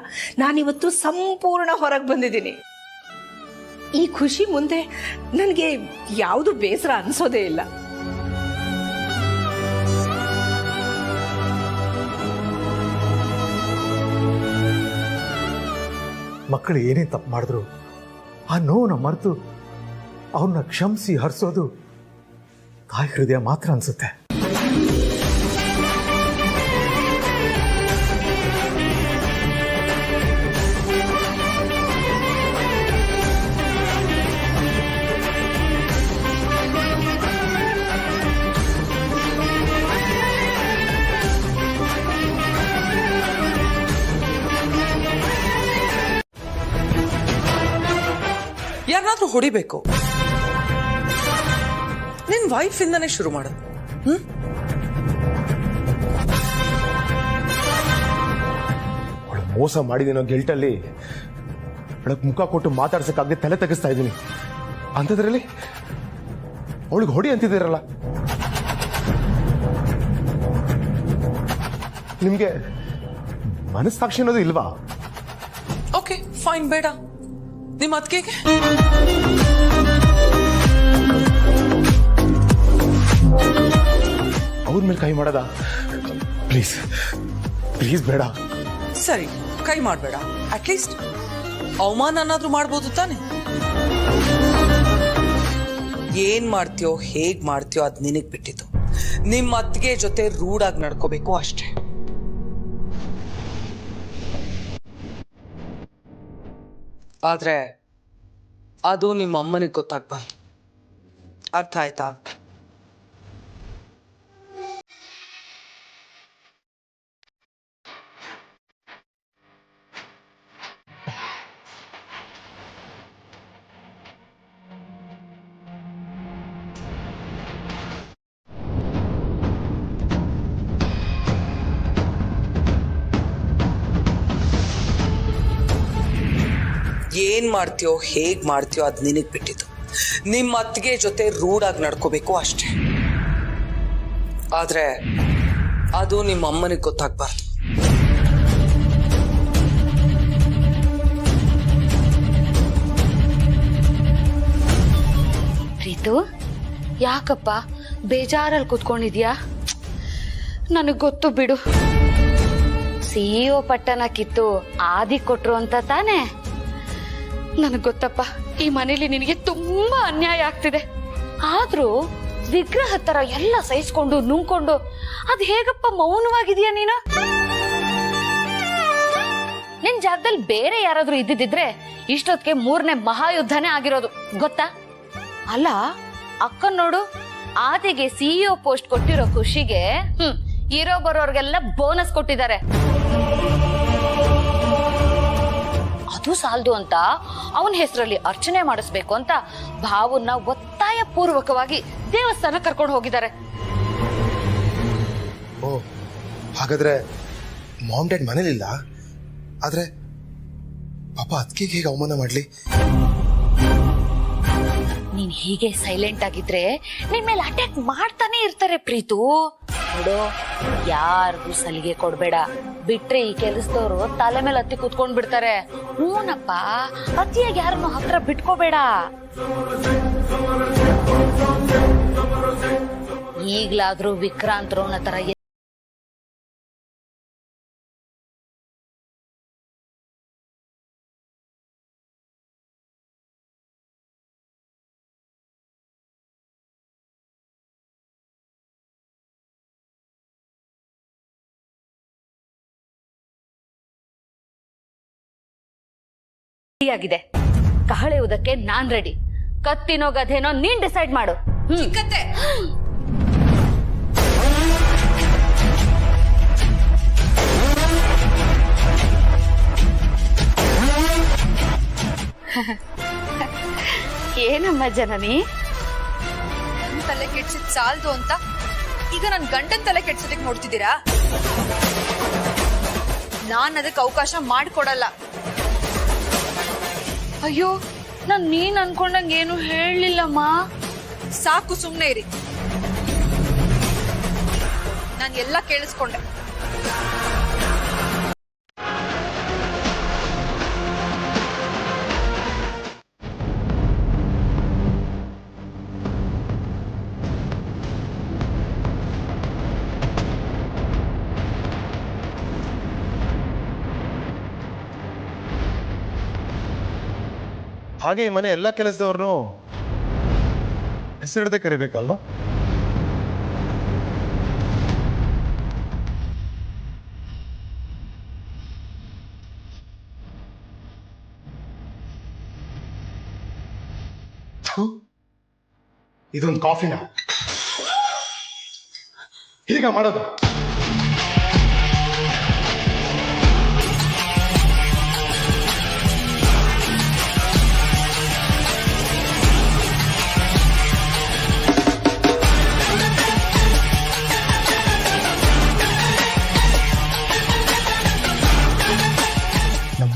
ನಾನಿವತ್ತು ಸಂಪೂರ್ಣ ಹೊರಗೆ ಬಂದಿದ್ದೀನಿ. ಈ ಖುಷಿ ಮುಂದೆ ನನಗೆ ಯಾವುದು ಬೇಸರ ಅನ್ಸೋದೇ ಇಲ್ಲ. ಮಕ್ಕಳು ಏನೇ ತಪ್ಪು ಮಾಡಿದ್ರು ಆ ನೋವನ್ನ ಮರೆತು ಅವ್ರನ್ನ ಕ್ಷಮಿಸಿ ಹರಿಸೋದು ತಾಯಿ ಹೃದಯ ಮಾತ್ರ ಅನ್ಸುತ್ತೆ. ಯಾರನ್ನಾದ್ರೂ ಹೊಡಿಬೇಕು, ನಿನ್ ವೈಫ್ ಇಂದಾನೆ ಶುರು ಮಾಡು. ಅವಳು ಮೋಸ ಮಾಡಿದೀನೋ ಗಿಲ್ಟಲ್ಲಿ ಅವಳಕ್ಕೆ ಮುಖ ಕೊಟ್ಟು ಮಾತಾಡ್ಸಕ್ಕಾಗದೆ ತಲೆ ತೆಗಿಸ್ತಾ ಇದ್ದೀನಿ. ಅಂಥದ್ರಲ್ಲಿ ಅವಳಿಗೆ ಹೊಡಿ ಅಂತಿದ್ದೀರಲ್ಲ, ನಿಮ್ಗೆ ಮನಸ್ಸಾಕ್ಷಿ ಅನ್ನೋದು ಇಲ್ವಾ? ಓಕೆ ಫೈನ್, ಬೇಡ. ನಿಮ್ಮ ಅತ್ತಿಗೆಗೆ ಅವ್ರ ಮೇಲೆ ಕೈ ಮಾಡದ? ಪ್ಲೀಸ್ ಪ್ಲೀಸ್ ಬೇಡ. ಸರಿ, ಕೈ ಮಾಡಬೇಡ. ಅಟ್ಲೀಸ್ಟ್ ಅವಮಾನ ಅನ್ನಾದ್ರೂ ಮಾಡ್ಬೋದು ತಾನೆ. ಏನ್ ಮಾಡ್ತೀಯೋ ಹೇಗ್ ಮಾಡ್ತೀಯೋ ಅದ್ ನಿನಗ್ ಬಿಟ್ಟಿದ್ದು. ನಿಮ್ಮ ಅತ್ತಿಗೆ ಜೊತೆ ರೂಢಾಗಿ ನಡ್ಕೋಬೇಕು ಅಷ್ಟೇ. ಆದ್ರೆ ಅದು ನಿಮ್ಮ ಅಮ್ಮನಿಗೆ ಗೊತ್ತಾಗ್ಬಾರ್ದು. ಅರ್ಥ ಆಯ್ತಾ? ಏನ್ ಮಾಡ್ತೀಯೋ ಹೇಗ್ ಮಾಡ್ತೀಯೋ ಅದ್ ನಿನಗ್ ಬಿಟ್ಟಿದ್ದು. ನಿಮ್ಮ ಅತ್ತಿಗೆ ಜೊತೆ ರೂಢಾಗಿ ನಡ್ಕೋಬೇಕು ಅಷ್ಟೇ. ಆದ್ರೆ ಅದು ನಿಮ್ಮ ಅಮ್ಮನಿಗೆ ಗೊತ್ತಾಗ್ಬಾರ್ದು. ಪ್ರೀತು, ಯಾಕಪ್ಪ ಬೇಜಾರಲ್ಲಿ ಕೂತ್ಕೊಂಡಿದ್ಯಾ? ನನಗ್ ಗೊತ್ತು ಬಿಡು, CEO ಪಟ್ಟನ ಕಿತ್ತು ಆದಿ ಕೊಟ್ರು ಅಂತ ತಾನೇ. ನನಗ್ ಗೊತ್ತಪ್ಪ, ಈ ಮನೇಲಿ ನಿನಗೆ ತುಂಬಾ ಅನ್ಯಾಯ ಆಗ್ತಿದೆ. ಆದ್ರೂ ವಿಗ್ರಹ ತರ ಎಲ್ಲ ಸಹಿಸ್ಕೊಂಡು ನುಂಗ್ಕೊಂಡು ಅದ್ ಹೇಗಪ್ಪ ಮೌನವಾಗಿದೆಯಾ ನೀನು? ನಿನ್ ಜಾಗದಲ್ಲಿ ಬೇರೆ ಯಾರಾದ್ರೂ ಇದ್ದಿದ್ರೆ ಇಷ್ಟೊತ್ತಿಗೆ 3ನೇ ಮಹಾಯುದ್ಧನೇ ಆಗಿರೋದು, ಗೊತ್ತಾ? ಅಲ್ಲ, ಅಕ್ಕನ್ ನೋಡು, ಆದಿಗೆ CEO ಪೋಸ್ಟ್ ಕೊಟ್ಟಿರೋ ಖುಷಿಗೆ ಇರೋ ಬರೋರ್ಗೆಲ್ಲ ಬೋನಸ್ ಕೊಟ್ಟಿದ್ದಾರೆ. ಅದು ಸಾಲದು ಅಂತ ಅವನ ಹೆಸರಲ್ಲಿ ಅರ್ಚನೆ ಮಾಡಿಸ್ಬೇಕು ಅಂತ ಭಾವನ್ನ ಒತ್ತಾಯ ಪೂರ್ವಕವಾಗಿ ದೇವಸ್ಥಾನ ಕರ್ಕೊಂಡು ಹೋಗಿದ್ದಾರೆ. ಓ, ಹಾಗಾದ್ರೆ ಮಾಮ್ ಡ್ಯಾಡ್ ಮನೇಲಿಲ್ಲ. ಆದ್ರೆ ಪಾಪ ಅದಕ್ಕೆ ಹೇಗೆ ಅವಮಾನ ಮಾಡ್ಲಿ? ನೀನ್ ಹೀಗೆ ಸೈಲೆಂಟ್ ಆಗಿದ್ರೆ ನಿನ್ ಮೇಲೆ ಅಟ್ಯಾಕ್ ಮಾಡ್ತಾನೆ ಇರ್ತಾರೆ ಪ್ರೀತು. ನೋಡು, ಯಾರಿಗೂ ಸಲಿಗೆ ಕೊಡ್ಬೇಡ. ಬಿಟ್ರೆ ಈ ಕೆಲಸದವರು ತಲೆ ಮೇಲೆ ಹತ್ತಿ ಕೂತ್ಕೊಂಡ್ ಬಿಡ್ತಾರೆ. ಹೂನಪ್ಪ, ಅತಿಯಾಗಿ ಯಾರನ್ನು ಹತ್ರ ಬಿಟ್ಕೋಬೇಡ. ಈಗ್ಲಾದ್ರೂ ವಿಕ್ರಾಂತ್ ರೋಣ ತರ ಆಗಿದೆ. ಕಹಳೆಯುವುದಕ್ಕೆ ನಾನ್ ರೆಡಿ. ಕತ್ತಿನೋ ಗಧೆನೋ ನೀನ್ ಡಿಸೈಡ್ ಮಾಡು. ಕತ್ತೆ ಏನಮ್ಮ ಜನನಿ, ತಲೆ ಕೆಡ್ಸಿದ್ ಸಾಲ್ದು ಅಂತ ಈಗ ನನ್ ಗಂಡನ್ ತಲೆ ಕೆಡ್ಸೋದಕ್ಕೆ ನೋಡ್ತಿದ್ದೀರಾ? ನಾನ್ ಅದಕ್ಕೆ ಅವಕಾಶ ಮಾಡ್ಕೊಡಲ್ಲ. ಅಯ್ಯೋ ನೀನ್ ಅನ್ಕೊಂಡಂಗ ಏನು ಹೇಳಲಿಲ್ಲಮ್ಮ. ಸಾಕು, ಸುಮ್ನೆ ಇರಿ. ನಾನು ಎಲ್ಲ ಕೇಳಿಸ್ಕೊಂಡೆ. ಹಾಗೆ ಈ ಮನೆ ಎಲ್ಲ ಕೆಲಸದವ್ರನ್ನು ಹೆಸರಿಡದೆ ಕರಿಬೇಕಲ್ವಾ? ಇದೊಂದು ಕಾಫಿನ ಹೀಗ ಮಾಡೋದು?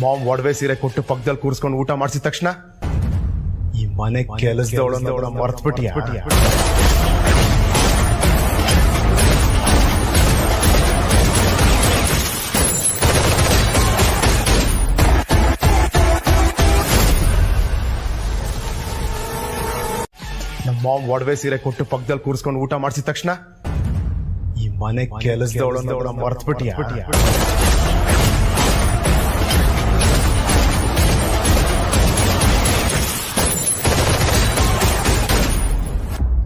ಮಾಮ್ ಒಡವೆ ಸೀರೆ ಕೊಟ್ಟು ಪಕ್ಕದಲ್ಲಿ ಕೂರಿಸ್ಕೊಂಡು ಊಟ ಮಾಡಿಸಿದ ತಕ್ಷಣ ಈ ಮನೆ ಕೆಲಸದವಳನ್ನ ಮರ್ತ್ಬಿಟ್ಟಿಯ? ನಮ್ಮ ಮಾಮ್ ಒಡವೆ ಸೀರೆ ಕೊಟ್ಟು ಪಕ್ಕದಲ್ಲಿ ಕೂರಿಸ್ಕೊಂಡು ಊಟ ಮಾಡಿಸಿದ ತಕ್ಷಣ ಈ ಮನೆ ಕೆಲಸದವಳನ್ನ ಮರ್ತ್ಬಿಟ್ಟಿಯ?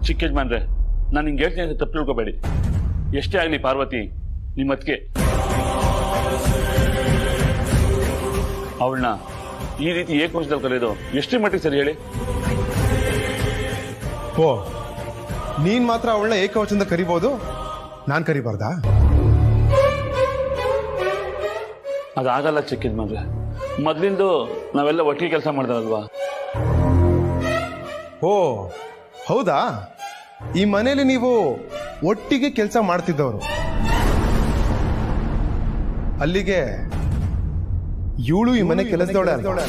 ಚಿಕ್ಕ ಯಜಮಾನ್ರೆ, ನಾನು ಹಿಂಗೆ ಹೇಳ್ತೀನಿ ಅಂತ ತಪ್ಪು ತಿಳ್ಕೊಬೇಡಿ. ಎಷ್ಟೇ ಆಗಲಿ ಪಾರ್ವತಿ ನಿಮ್ಮ ಅತ್ತಿಗೆ. ಅವಳನ್ನ ಈ ರೀತಿ ಏಕವಚನದಲ್ಲಿ ಕರೆಯೋದು ಎಷ್ಟೇ ಮಟ್ಟಿಗೆ ಸರಿ ಹೇಳಿ? ಓ, ನೀನ್ ಮಾತ್ರ ಅವಳನ್ನ ಏಕವಚನದ ಕರಿಬಹುದು, ನಾನ್ ಕರಿಬಾರ್ದಾ? ಅದಾಗಲ್ಲ ಚಿಕ್ಕ ಯಜಮಾನ್ರೆ. ಮೊದ್ಲಿಂದು ನಾವೆಲ್ಲ ಒಟ್ಟಿಗೆ ಕೆಲಸ ಮಾಡ್ದಾರಲ್ವಾ? ಓ ಹೌದಾ? ಈ ಮನೇಲಿ ನೀವು ಒಟ್ಟಿಗೆ ಕೆಲಸ ಮಾಡ್ತಿದ್ದವರು, ಅಲ್ಲಿಗೆ ಇವಳು ಈ ಮನೆ ಕೆಲಸದವಳೆ ಅಲ್ವಾ?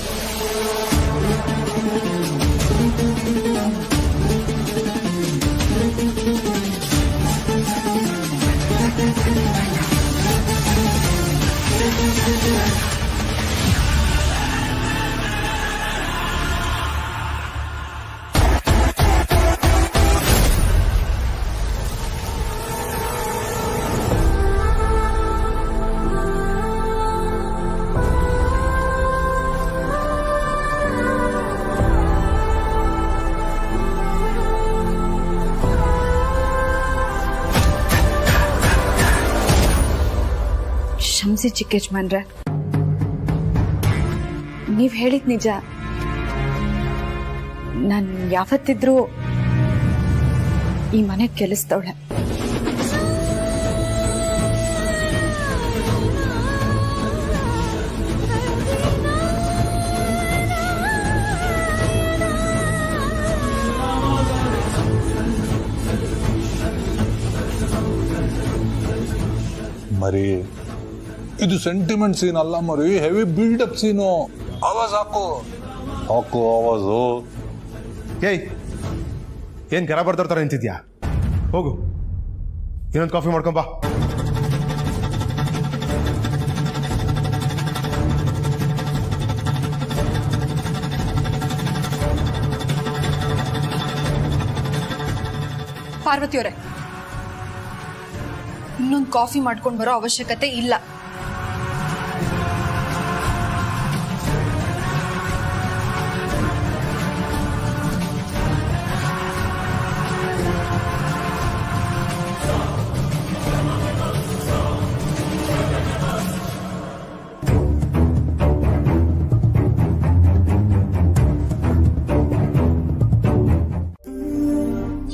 ಕ್ಷಮಿಸಿ ಚಿಕ್ಕ ಯಜಮಾನ್ರೆ, ನೀವ್ ಹೇಳಿದ್ ನಿಜ. ನಾನ್ ಯಾವತ್ತಿದ್ರೂ ಈ ಮನೆ ಕೆಲಸದವಳೆ. ಮರಿ, ಇದು ಸೆಂಟಿಮೆಂಟ್ ಸೀನ್ ಅಲ್ಲ ಮರಿ, ಹೆವಿ ಬಿಲ್ಡಪ್ ಸೀನು. ಆವಾಜ್ ಹಾಕು ಆವಾಜು. ಏಯ್, ಏನ್ ಗರ ಬರ್ತಾರ ನಿಂತಿದ್ಯಾ? ಹೋಗು, ಇನ್ನೊಂದು ಕಾಫಿ ಮಾಡ್ಕೊಂಬಾ. ಪಾರ್ವತಿಯವರೇ, ಇನ್ನೊಂದು ಕಾಫಿ ಮಾಡ್ಕೊಂಡು ಬರೋ ಅವಶ್ಯಕತೆ ಇಲ್ಲ.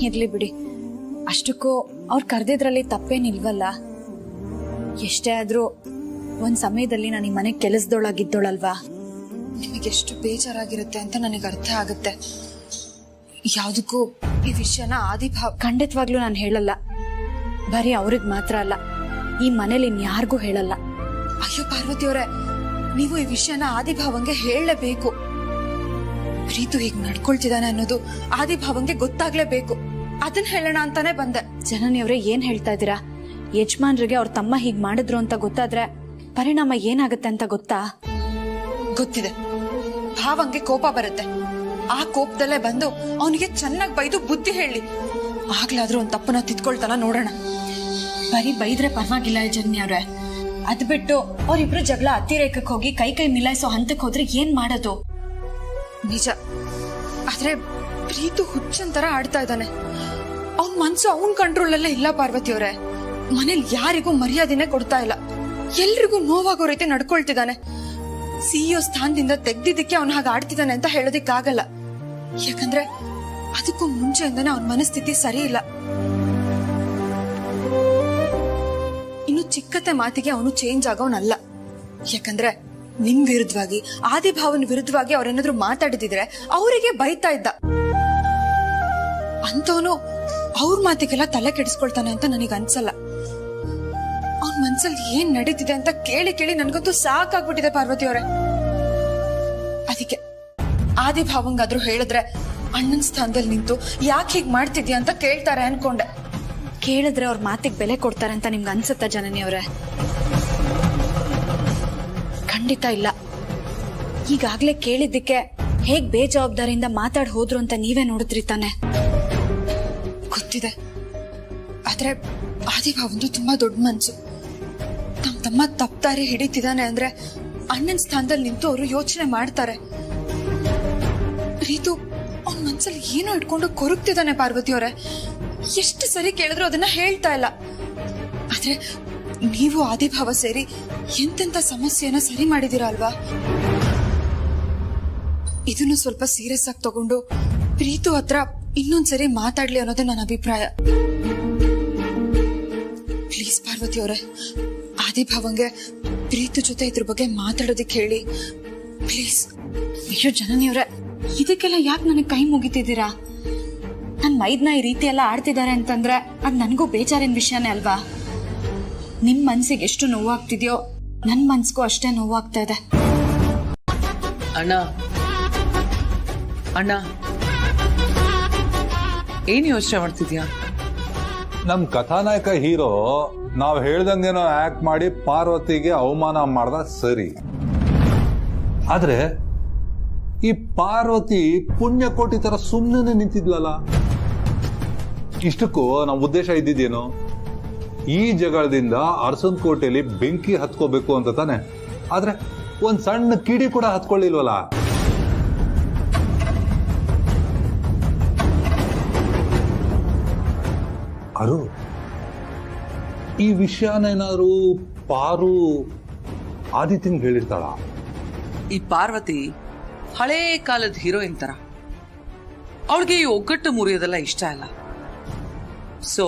ಇರ್ಲಿ ಬಿಡಿ, ಅಷ್ಟಕ್ಕೂ ಅವ್ರು ಕರೆದಿದ್ರಲ್ಲಿ ತಪ್ಪೇನಿಲ್ವಲ್ಲ. ಎಷ್ಟೇ ಆದ್ರೂ ಒಂದ್ ಸಮಯದಲ್ಲಿ ನಾನು ಈ ಮನೆ ಕೆಲಸದೊಳಗಿದ್ದೋಳಲ್ವಾ. ನಿಮಗೆಷ್ಟು ಬೇಜಾರಾಗಿರುತ್ತೆ ಅಂತ ನನಗೆ ಅರ್ಥ ಆಗುತ್ತೆ. ಯಾವ್ದಕ್ಕೂ ಈ ವಿಷಯನ ಆದಿಭಾವ ಖಂಡಿತವಾಗ್ಲೂ ನಾನು ಹೇಳಲ್ಲ. ಬರೀ ಅವ್ರಿಗೆ ಮಾತ್ರ ಅಲ್ಲ, ಈ ಮನೇಲಿ ಇನ್ಯಾರಿಗೂ ಹೇಳಲ್ಲ. ಅಯ್ಯೋ ಪಾರ್ವತಿ ಅವರೇ, ನೀವು ಈ ವಿಷಯನ ಆದಿಭಾವಂಗೆ ಹೇಳಲೇಬೇಕು. ಪ್ರೀತು ಹೀಗ್ ನಡ್ಕೊಳ್ತಿದ್ದಾನೆ ಅನ್ನೋದು ಆದಿಭಾವಂಗೆ ಗೊತ್ತಾಗ್ಲೇಬೇಕು. ಅದನ್ನ ಹೇಳೋಣ ಅಂತಾನೆ ಬಂದೆ. ಜನನಿಯವ್ರೆ, ಏನ್ ಹೇಳ್ತಾ ಇದ್ದೀರಾ? ಯಜಮಾನ್ರಿಗೆ ಅವ್ರ ತಮ್ಮ ಹೀಗ್ ಮಾಡಿದ್ರು ಅಂತ ಗೊತ್ತಾದ್ರೆ ಪರಿಣಾಮ ಏನಾಗುತ್ತೆ ಅಂತ ಗೊತ್ತಾ? ಗೊತ್ತಿದೆ. ಭಾವಂಗೆ ಕೋಪ ಬರುತ್ತೆ. ಆ ಕೋಪದಲ್ಲೇ ಬಂದು ಅವನಿಗೆ ಚೆನ್ನಾಗಿ ಬೈದು ಬುದ್ಧಿ ಹೇಳಿ, ಆಗ್ಲಾದ್ರೂ ಒಂದ್ ತಪ್ಪನ ತಿದ್ಕೊಳ್ತಾನ ನೋಡೋಣ. ಬರೀ ಬೈದ್ರೆ ಪರವಾಗಿಲ್ಲ ಜನನಿಯವ್ರೆ, ಅದ್ ಬಿಟ್ಟು ಅವ್ರಿಬ್ರು ಜಗಳ ಅತಿರೇಕಕ್ಕೆ ಹೋಗಿ ಕೈ ಮಿಲಾಯಿಸೋ ಹಂತಕ್ಕೆ ಹೋದ್ರೆ ಏನ್ ಮಾಡೋದು? ನಿಜ. ಆದ್ರೆ ಪ್ರೀತು ಹುಚ್ಚಂತರ ಆಡ್ತಾ ಇದ್ದಾನೆ. ಅವನ್ ಮನ್ಸು ಅವನ್ ಕಂಟ್ರೋಲ್ ಅಲ್ಲೇ ಇಲ್ಲ ಪಾರ್ವತಿ ಅವರೇ. ಮನೇಲಿ ಯಾರಿಗೂ ಮರ್ಯಾದೆನೆ ಕೊಡ್ತಾ ಇಲ್ಲ. ಎಲ್ರಿಗೂ ನೋವಾಗೋ ರೀತಿ ನಡ್ಕೊಳ್ತಿದ್ದಾನೆ. ಸಿಇಒ ಸ್ಥಾನದಿಂದ ತೆಗ್ದಿದ್ದಕ್ಕೆ ಅವನ್ ಹಾಗೆ ಆಡ್ತಿದ್ದಾನೆ ಅಂತ ಹೇಳೋದಿಕ್ಕಾಗಲ್ಲ. ಯಾಕಂದ್ರೆ ಅದಕ್ಕೂ ಮುಂಚೆಯಿಂದಾನೆ ಅವನ ಮನಸ್ಥಿತಿ ಸರಿ ಇಲ್ಲ. ಇನ್ನು ಚಿಕ್ಕತೆ ಮಾತಿಗೆ ಅವನು ಚೇಂಜ್ ಆಗೋನಲ್ಲ. ಯಾಕಂದ್ರೆ ನಿಮ್ ವಿರುದ್ಧವಾಗಿ, ಆದಿಭಾವನ್ ವಿರುದ್ಧವಾಗಿ ಅವ್ರೇನಾದ್ರು ಮಾತಾಡಿದಿದ್ರೆ ಅವರಿಗೆ ಬೈತಾ ಇದ್ದ. ಅಂತವನು ಅವ್ರ ಮಾತಿಗೆಲ್ಲ ತಲೆ ಕೆಡಿಸ್ಕೊಳ್ತಾನೆ ಅಂತ ನನಗೆ ಅನ್ಸಲ್ಲ. ಅವನ್ ಮನ್ಸಲ್ಲಿ ಏನ್ ನಡೀತಿದೆ ಅಂತ ಕೇಳಿ ಕೇಳಿ ನನ್ಗಂತೂ ಸಾಕಾಗ್ಬಿಟ್ಟಿದೆ ಪಾರ್ವತಿ ಅವರೇ. ಅದಕ್ಕೆ ಆದಿಭಾವಂಗಾದ್ರೂ ಹೇಳಿದ್ರೆ ಅಣ್ಣನ್ ಸ್ಥಾನದಲ್ಲಿ ನಿಂತು ಯಾಕೆ ಹೀಗ್ ಮಾಡ್ತಿದ್ಯಾ ಅಂತ ಕೇಳ್ತಾರೆ ಅನ್ಕೊಂಡೆ. ಕೇಳಿದ್ರೆ ಅವ್ರ ಮಾತಿಗೆ ಬೆಲೆ ಕೊಡ್ತಾರೆ ಅಂತ ನಿಮ್ಗೆ ಅನ್ಸುತ್ತಾ ಜನನಿ ಅವರೇ? ಖಂಡಿತ ಇಲ್ಲ. ಈಗಾಗ್ಲೇ ಕೇಳಿದ್ದಕ್ಕೆ ಹೇಗ್ ಬೇಜವಾಬ್ದಾರಿಯಿಂದ ಮಾತಾಡ್ ಹೋದ್ರು ಅಂತ ನೀವೇ ನೋಡಿದ್ರಿ ತಾನೆ. ಗೊತ್ತಿದೆ. ಆದ್ರೆ ಆದಿಭಾವಂದು ತುಂಬಾ ದೊಡ್ಡ ಮನ್ಸು. ತಮ್ಮ ತಪ್ಪಾರಿ ಹಿಡಿತಿದ್ದಾನೆ ಅಂದ್ರೆ ಅಣ್ಣನ್ ಸ್ಥಾನದಲ್ಲಿ ನಿಂತು ಅವರು ಯೋಚನೆ ಮಾಡ್ತಾರೆ. ಪ್ರೀತು ಅವನ್ ಮನ್ಸಲ್ಲಿ ಏನೋ ಇಟ್ಕೊಂಡು ಕೊರಗ್ತಿದ್ದಾನೆ ಪಾರ್ವತಿ ಅವರೇ. ಎಷ್ಟು ಸರಿ ಕೇಳಿದ್ರು ಅದನ್ನ ಹೇಳ್ತಾ ಇಲ್ಲ. ಆದ್ರೆ ನೀವು ಆದಿಭಾವ ಸೇರಿ ಎಂತೆಂತ ಸಮಸ್ಯೆನ ಸರಿ ಮಾಡಿದೀರ ಅಲ್ವಾ? ಇದನ್ನು ಸ್ವಲ್ಪ ಸೀರಿಯಸ್ ಆಗಿ ತಗೊಂಡು ಪ್ರೀತು ಹತ್ರ ಇನ್ನೊಂದ್ಸರಿ ಮಾತಾಡ್ಲಿ ಅನ್ನೋದೇ ನನ್ನ ಅಭಿಪ್ರಾಯ. ಪ್ಲೀಸ್ ಪಾರ್ವತಿ ಅವರೇ, ಆದಿಭಾವಂಗೆ ಪ್ರೀತು ಜೊತೆ ಇದ್ರ ಬಗ್ಗೆ ಮಾತಾಡೋದಿಕ್ ಹೇಳಿ ಪ್ಲೀಸ್. ಅಯ್ಯೋ ಜನನಿಯವ್ರೆ, ಇದಕ್ಕೆಲ್ಲ ಯಾಕೆ ನನಗೆ ಕೈ ಮುಗಿತಿದ್ದೀರಾ? ನನ್ ಮೈದ್ನ ಈ ರೀತಿ ಎಲ್ಲ ಆಡ್ತಿದ್ದಾರೆ ಅಂತಂದ್ರೆ ಅದ್ ನನ್ಗೂ ಬೇಜಾರಿನ ವಿಷಯನೇ ಅಲ್ವಾ? ನಿಮ್ ಮನ್ಸಿಗೆ ಎಷ್ಟು ನೋವಾಗ್ತಿದ್ಯೋ ನನ್ ಮನ್ಸಿಗೂ ಅಷ್ಟೇ ನೋವಾಗ್ತಾ ಇದೆ. ಅಣ್ಣ ಅಣ್ಣ, ಏನ್ ಯೋಚನೆ ಮಾಡ್ತಿದ್ಯಾ? ನಮ್ ಕಥಾನಾಯಕ ಹೀರೋ ನಾವ್ ಹೇಳ್ದಂಗೇನೋ ಆಕ್ಟ್ ಮಾಡಿ ಪಾರ್ವತಿಗೆ ಅವಮಾನ ಮಾಡ್ದ ಸರಿ. ಆದ್ರೆ ಈ ಪಾರ್ವತಿ ಪುಣ್ಯಕೋಟಿ ತರ ಸುಮ್ಮನೆ ನಿಂತಿದ್ಲಲ್ಲ. ಇಷ್ಟಕ್ಕೂ ನಮ್ಮ ಉದ್ದೇಶ ಇದ್ದಿದ್ದೇನು? ಈ ಜಗಳದಿಂದ ಅರಸನ್ ಕೋಟೆಯಲ್ಲಿ ಬೆಂಕಿ ಹತ್ಕೋಬೇಕು ಅಂತ ತಾನೆ. ಆದ್ರೆ ಒಂದ್ ಸಣ್ಣ ಕಿಡಿ ಕೂಡ ಹತ್ಕೊಳ್ಳಿಲ್ವಲ್ಲ. ಅರು, ಈ ವಿಷಯನೇನಾದ್ರು ಪಾರು ಆದಿತ್ಯಂಗ್ ಹೇಳಿರ್ತಾಳ? ಈ ಪಾರ್ವತಿ ಹಳೇ ಕಾಲದ ಹೀರೋಯಿನ್ ತರ. ಅವಳಿಗೆ ಈ ಒಗ್ಗಟ್ಟು ಮುರಿಯೋದೆಲ್ಲ ಇಷ್ಟ ಇಲ್ಲ. ಸೊ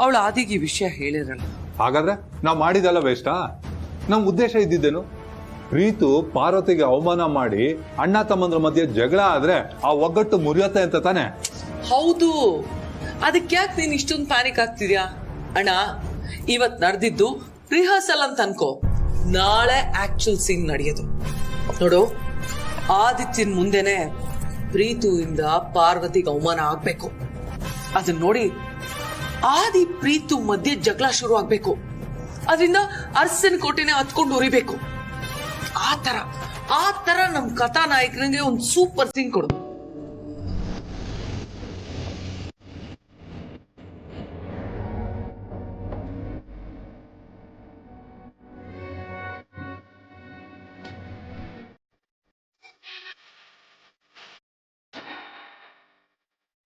ಅವಳು ಆದಿಗೆ ಈ ವಿಷಯ ಹೇಳಿರಲ್ಲ. ಹಾಗಾದ್ರೆ ನಾವ್ ಮಾಡಿದೆಲ್ಲ ವೇಸ್ಟಾ? ನಮ್ ಉದ್ದೇಶ ಇದ್ದಿದ್ದೇನು? ಪ್ರೀತು ಪಾರ್ವತಿಗೆ ಅವಮಾನ ಮಾಡಿ ಅಣ್ಣ ತಮ್ಮಂದ್ರ ಮಧ್ಯೆ ಜಗಳ ಆದ್ರೆ ಆ ಒಗ್ಗಟ್ಟು ಮುರಿಯತ್ತೆ ಅಂತ ತಾನೆ. ಹೌದು, ಅದಕ್ಕೆ ಯಾಕೆ ನೀನ್ ಇಷ್ಟೊಂದು ಪ್ಯಾನಿಕ್ ಆಗ್ತಿದ್ಯಾ? ಅಣ್ಣ, ಇವತ್ ನಡೆದಿದ್ದು ರಿಹರ್ಸಲ್ ಅಂತ ಅನ್ಕೋ, ನಾಳೆ ಆಕ್ಚುಲ್ ಸೀನ್ ನಡೆಯೋದು. ನೋಡು, ಆದಿತ್ಯನ್ ಮುಂದೆನೆ ಪ್ರೀತುವಿಂದ ಪಾರ್ವತಿಗೆ ಅವಮಾನ ಆಗ್ಬೇಕು. ಅದನ್ನ ನೋಡಿ ಆದಿ ಪ್ರೀತು ಮಧ್ಯೆ ಜಗಳ ಶುರು ಆಗ್ಬೇಕು. ಅದರಿಂದ ಅರಸನ್ ಕೋಟೆನೆ ಹತ್ಕೊಂಡು ಉರಿಬೇಕು. ಆ ತರ ನಮ್ ಕಥಾನಾಯಕನಿಗೆ ಒಂದು ಸೂಪರ್ ಸೀನ್ ಕೊಡು.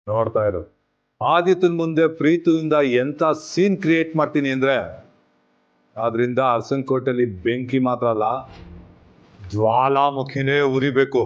ನೋಡ್ತಾ ಇರು, ಆದಿತ್ಯನ್ ಮುಂದೆ ಪ್ರೀತಿಯಿಂದ ಎಂತ ಸೀನ್ ಕ್ರಿಯೇಟ್ ಮಾಡ್ತೀನಿ ಅಂದ್ರೆ ಆದ್ರಿಂದ ಅರಸನ್ ಕೋಟೆಯಲ್ಲಿ ಬೆಂಕಿ ಮಾತ್ರ ಅಲ್ಲ, ಜ್ವಾಲಾಮುಖಿನೇ ಉರಿಬೇಕು.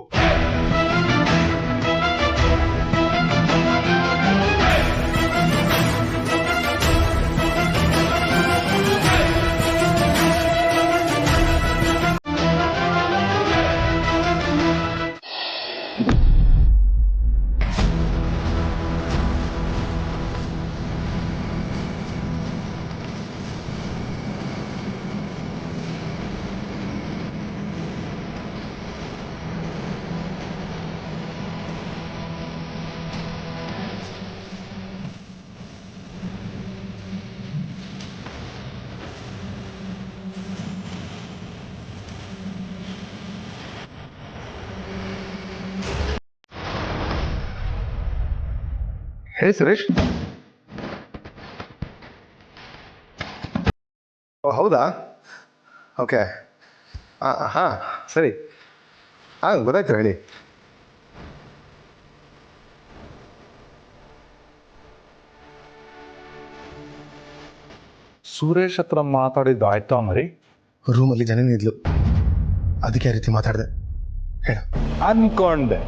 ಹೇಳಿ ಸುರೇಶ್. ಓ ಹೌದಾ, ಓಕೆ. ಹಾಂ ಸರಿ, ಗೊತ್ತಾಯ್ತು ಹೇಳಿ. ಸುರೇಶ್ ಹತ್ರ ಮಾತಾಡಿದ್ದು ಆಯ್ತಾ ಮರಿ? ರೂಮಲ್ಲಿ ಜನನೇ ಇದ್ಲು, ಅದಕ್ಕೆ ಆ ರೀತಿ ಮಾತಾಡಿದೆ. ಹೇಳು. ಅನ್ಕೊಂಡೆ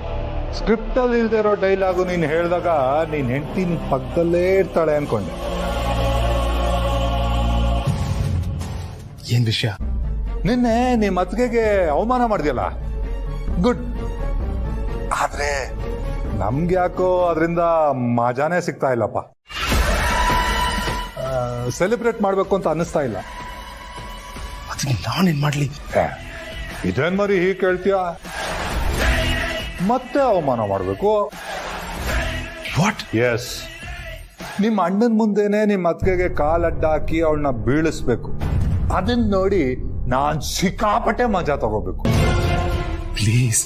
ಸ್ಕ್ರಿಪ್ಟಲ್ಲಿ ಇಲ್ದೇ ಇರೋ ಡೈಲಾಗು ನೀನು ಹೇಳಿದಾಗ ನೀನು ಹೆಂಡತಿನ ಪಕ್ಕದಲ್ಲೇ ಇರ್ತಾಳೆ ಅನ್ಕೊಂಡೆ. ಏನ್ ವಿಷಯ? ನಿನ್ನೆ ನಿಮ್ಮ ಅತ್ತಿಗೆಗೆ ಅವಮಾನ ಮಾಡಿದ್ಯಲ್ಲ, ಗುಡ್. ಆದ್ರೆ ನಮ್ಗೆ ಯಾಕೋ ಅದರಿಂದ ಮಜಾನೇ ಸಿಗ್ತಾ ಇಲ್ಲಪ್ಪ. ಸೆಲೆಬ್ರೇಟ್ ಮಾಡಬೇಕು ಅಂತ ಅನ್ನಿಸ್ತಾ ಇಲ್ಲ. ಅದಕ್ಕೆ ನಾನೇನ್ ಮಾಡ್ಲಿ? ಇದೇನ್ ಮರಿ ಹೀಗೆ ಕೇಳ್ತೀಯ? ಮತ್ತೆ ಅವಮಾನ ಮಾಡಬೇಕು? ವಾಟ್? ಎಸ್, ನಿಮ್ಮ ಅಣ್ಣನ ಮುಂದೆನೆ ನಿಮ್ಮ ಅತ್ತಿಗೆಗೆ ಕಾಲಡ್ಡ ಹಾಕಿ ಅವಳನ್ನ ಬೀಳಿಸ್ಬೇಕು. ಅದನ್ನ ನೋಡಿ ನಾನ್ ಸಿಕ್ಕಾಪಟ್ಟೆ ಮಜಾ ತಗೋಬೇಕು. ಪ್ಲೀಸ್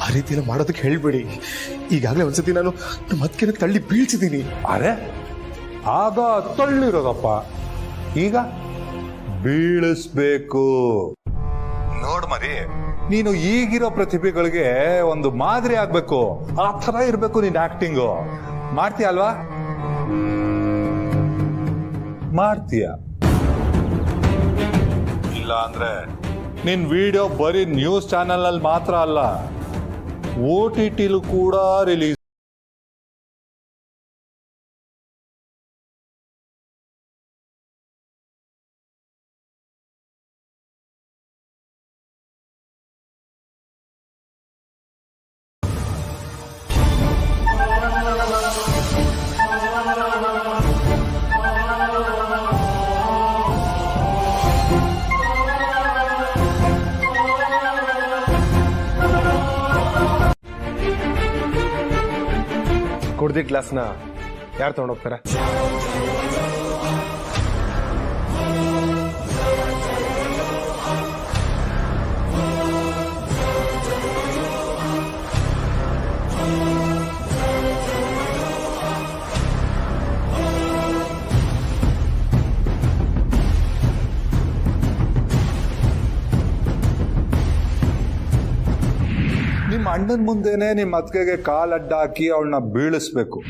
ಆ ರೀತಿ ಎಲ್ಲ ಮಾಡೋದಕ್ಕೆ ಹೇಳ್ಬೇಡಿ. ಈಗಾಗಲೇ ಒಂದ್ಸತಿ ನಾನು ನಮ್ಮ ಅತ್ತಿಗೆನ ತಳ್ಳಿ ಬೀಳ್ಸಿದ್ದೀನಿ. ಅರೆ, ಆಗ ತಳ್ಳಿರೋದಪ್ಪ, ಈಗ ಬೀಳಿಸ್ಬೇಕು. ನೋಡ್ ಮರಿ, ನೀನು ಈಗಿರೋ ಪ್ರತಿಭೆಗಳಿಗೆ ಒಂದು ಮಾದರಿ ಆಗ್ಬೇಕು. ಆ ಥರ ಇರ್ಬೇಕು ನಿನ್ ಆಕ್ಟಿಂಗು. ಮಾಡ್ತೀಯ ಅಲ್ವಾ? ಮಾಡ್ತೀಯ? ಇಲ್ಲ ಅಂದ್ರೆ ನಿನ್ ವಿಡಿಯೋ ಬರೀ ನ್ಯೂಸ್ ಚಾನೆಲ್ ಅಲ್ಲಿ ಮಾತ್ರ ಅಲ್ಲ, OTTಲೂ ಕೂಡ ರಿಲೀಸ್. ಕುಡ್ದಿದ್ದ ಗ್ಲಾಸ್ನ ಯಾರು ತಗೊಂಡೋಗ್ತಾರೆ? ನಿಮ್ಮ ಅಣ್ಣನ ಮುಂದೆನೆ ನಿಮ್ಮ ಅತ್ತಿಗೆಗೆ ಕಾಲಡ್ಡ ಹಾಕಿ ಅವಳನ್ನ ಬೀಳಿಸ್ಬೇಕು.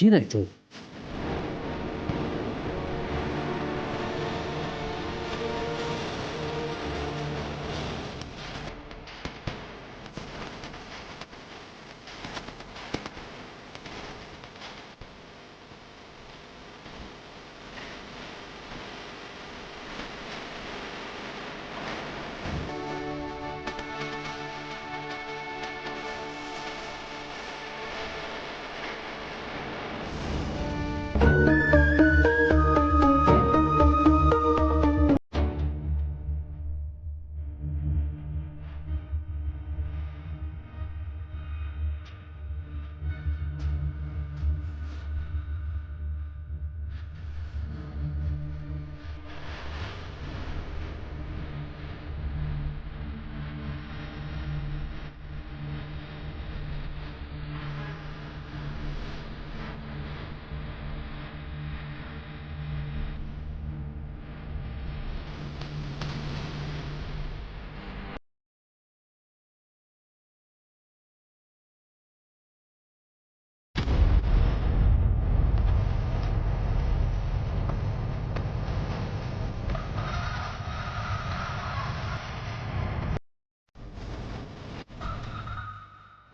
ಏನಾಯ್ತು?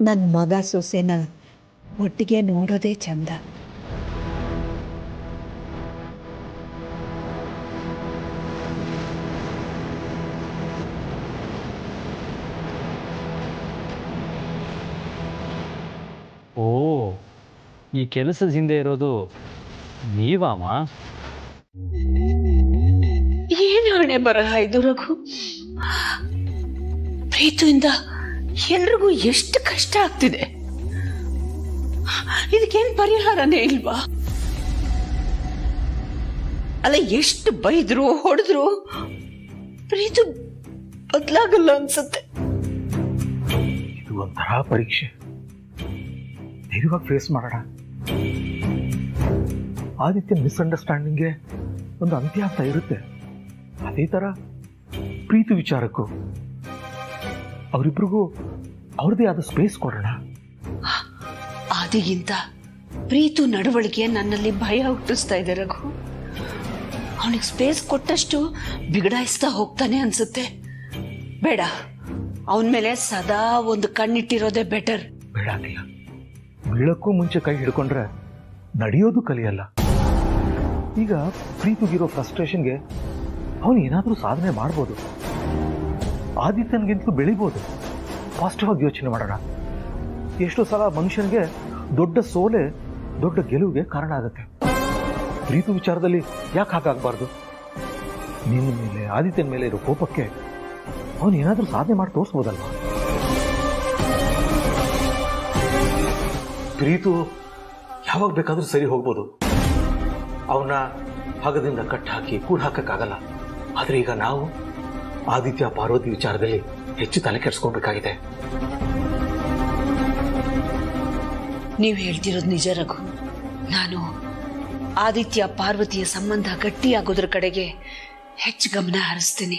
ನನ್ನ ಮಗ ಸೊಸೆನ ಒಟ್ಟಿಗೆ ನೋಡೋದೇ ಚಂದ. ಈ ಕೆಲಸದ ಹಿಂದೆ ಇರೋದು ನೀವಮ್ಮ? ಏನು ಹಣೆ ಬರಹ ಇದು ರಘು? ಪ್ರೀತಿಯಿಂದ ಎಲ್ರಿಗೂ ಎಷ್ಟು ಕಷ್ಟ ಆಗ್ತಿದೆ. ಇದಕ್ಕೇನ್ ಪರಿಹಾರನೇ ಇಲ್ವಾ? ಅಲ್ಲ, ಎಷ್ಟು ಬೈದ್ರು ಹೊಡೆದ್ರು ಪ್ರೀತು ಬದಲಾಗಲ್ಲ ಅನ್ಸುತ್ತೆ. ಇದು ಒಂಥರ ಪರೀಕ್ಷೆ, ಧೈರ್ಯವಾಗಿ ಫೇಸ್ ಮಾಡೋಣ. ಆದಿತ್ಯ ಮಿಸ್ಅಂಡರ್ಸ್ಟ್ಯಾಂಡಿಂಗ್ಗೆ ಒಂದು ಅಂತ್ಯ ಆಗ್ತಾ ಇರುತ್ತೆ. ಅದೇ ಥರ ಪ್ರೀತಿ ವಿಚಾರಕ್ಕೂ ಅವರಿಬ್ರಿಗೂ ಅವ್ರದೇ ಆದ ಸ್ಪೇಸ್ ಕೊಡೋಣ. ಆದಿಗಿಂತ ಪ್ರೀತು ನಡವಳಿಕೆ ನನ್ನಲ್ಲಿ ಭಯ ಹುಟ್ಟಿಸ್ತಾ ಇದೆ ರಘು. ಅವನಿಗೆ ಸ್ಪೇಸ್ ಕೊಟ್ಟಷ್ಟು ಬಿಗಡಾಯಿಸ್ತಾ ಹೋಗ್ತಾನೆ ಅನ್ಸುತ್ತೆ. ಬೇಡ, ಅವನ ಮೇಲೆ ಸದಾ ಒಂದು ಕಣ್ಣಿಟ್ಟಿರೋದೇ ಬೆಟರ್. ಬೇಡಾಗಿಲ್ಲ, ಬೀಳಕ್ಕೂ ಮುಂಚೆ ಕೈ ಹಿಡ್ಕೊಂಡ್ರೆ ನಡೆಯೋದು ಕಲಿಯಲ್ಲ. ಈಗ ಪ್ರೀತಿಗಿರೋ ಫ್ರಸ್ಟ್ರೇಷನ್ಗೆ ಅವನು ಏನಾದರೂ ಸಾಧನೆ ಮಾಡ್ಬೋದು, ಆದಿತ್ಯನಿಗಿಂತಲೂ ಬೆಳಿಬೋದು. ಪಾಸಿಟಿವ್ ಆಗಿ ಯೋಚನೆ ಮಾಡೋಣ. ಎಷ್ಟೋ ಸಲ ಮನುಷ್ಯನಿಗೆ ದೊಡ್ಡ ಸೋಲೆ ದೊಡ್ಡ ಗೆಲುವಿಗೆ ಕಾರಣ ಆಗುತ್ತೆ. ಪ್ರೀತಿ ವಿಚಾರದಲ್ಲಿ ಯಾಕೆ ಹಾಗಾಗಬಾರ್ದು? ನಿನ್ನ ಮೇಲೆ, ಆದಿತ್ಯನ ಮೇಲೆ ಇರೋ ಕೋಪಕ್ಕೆ ಅವನು ಏನಾದರೂ ಸಾಧನೆ ಮಾಡಿ ತೋರಿಸ್ಬೋದಲ್ವಾ? ಪ್ರೀತು ಯಾವಾಗ ಬೇಕಾದ್ರೂ ಸರಿ ಹೋಗ್ಬೋದು. ಅವನ್ನ ಹಗದಿಂದ ಕಟ್ ಹಾಕಿ ಕೂಡ ಹಾಕಕ್ಕಾಗಲ್ಲ. ಆದ್ರೆ ಈಗ ನಾವು ಆದಿತ್ಯ ಪಾರ್ವತಿ ವಿಚಾರದಲ್ಲಿ ಹೆಚ್ಚು ತಲೆ ಕೆಡಿಸ್ಕೊಳ್ಬೇಕಾಗಿದೆ. ನೀವು ಹೇಳ್ತಿರೋದು ನಿಜ ರಘು. ನಾನು ಆದಿತ್ಯ ಪಾರ್ವತಿಯ ಸಂಬಂಧ ಗಟ್ಟಿಯಾಗೋದ್ರ ಕಡೆಗೆ ಹೆಚ್ಚು ಗಮನ ಹರಿಸ್ತೀನಿ.